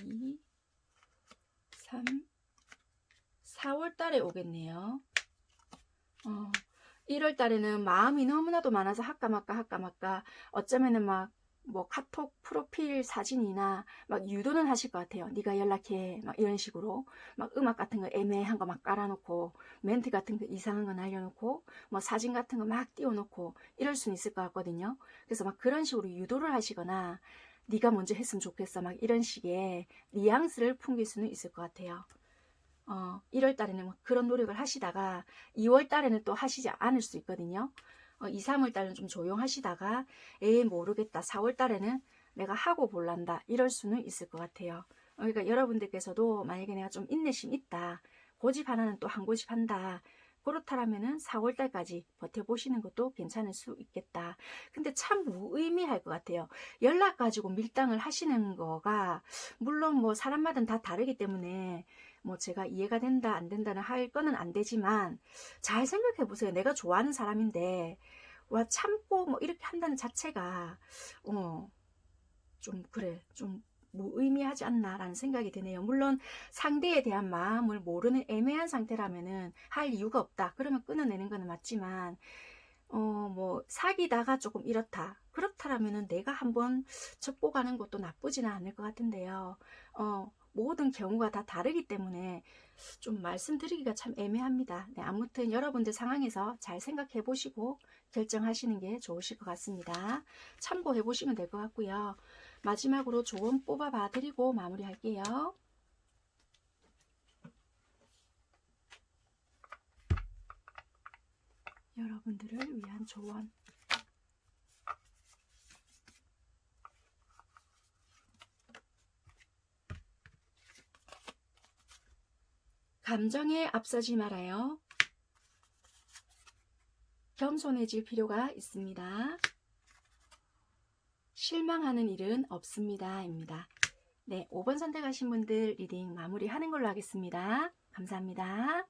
2, 3, 4월 달에 오겠네요. 1월 달에는 마음이 너무나도 많아서 할까 말까 어쩌면은 막 뭐 카톡 프로필 사진이나 막 유도는 하실 것 같아요. 네가 연락해 막 이런 식으로 막 음악 같은 거 애매한 거 막 깔아놓고 멘트 같은 거 이상한 거 날려놓고 뭐 사진 같은 거 막 띄워놓고 이럴 수는 있을 것 같거든요. 그래서 막 그런 식으로 유도를 하시거나 네가 먼저 했으면 좋겠어 막 이런 식의 뉘앙스를 풍길 수는 있을 것 같아요. 1월 달에는 그런 노력을 하시다가 2월 달에는 또 하시지 않을 수 있거든요. 2, 3월 달은 좀 조용하시다가 에이 모르겠다. 4월 달에는 내가 하고 볼란다. 이럴 수는 있을 것 같아요. 그러니까 여러분들께서도 만약에 내가 좀 인내심 있다. 고집 하나는 또 한 고집 한다. 그렇다면은 4월 달까지 버텨보시는 것도 괜찮을 수 있겠다. 근데 참 무의미할 것 같아요. 연락 가지고 밀당을 하시는 거가 물론 뭐 사람마다 다 다르기 때문에 뭐 제가 이해가 된다 안 된다는 할 거는 안 되지만 잘 생각해 보세요. 내가 좋아하는 사람인데 와 참고 뭐 이렇게 한다는 자체가 좀 그래 좀 무의미하지 않나라는 생각이 드네요. 물론 상대에 대한 마음을 모르는 애매한 상태라면은 할 이유가 없다. 그러면 끊어내는 거는 맞지만 뭐 사귀다가 조금 이렇다. 그렇다라면은 내가 한번 접고 가는 것도 나쁘지는 않을 것 같은데요. 모든 경우가 다 다르기 때문에 좀 말씀드리기가 참 애매합니다. 네, 아무튼 여러분들 상황에서 잘 생각해 보시고 결정하시는 게 좋으실 것 같습니다. 참고해 보시면 될 것 같고요. 마지막으로 조언 뽑아 봐 드리고 마무리 할게요. 여러분들을 위한 조언. 감정에 앞서지 말아요. 겸손해질 필요가 있습니다. 실망하는 일은 없습니다. 입니다. 네, 5번 선택하신 분들 리딩 마무리하는 걸로 하겠습니다. 감사합니다.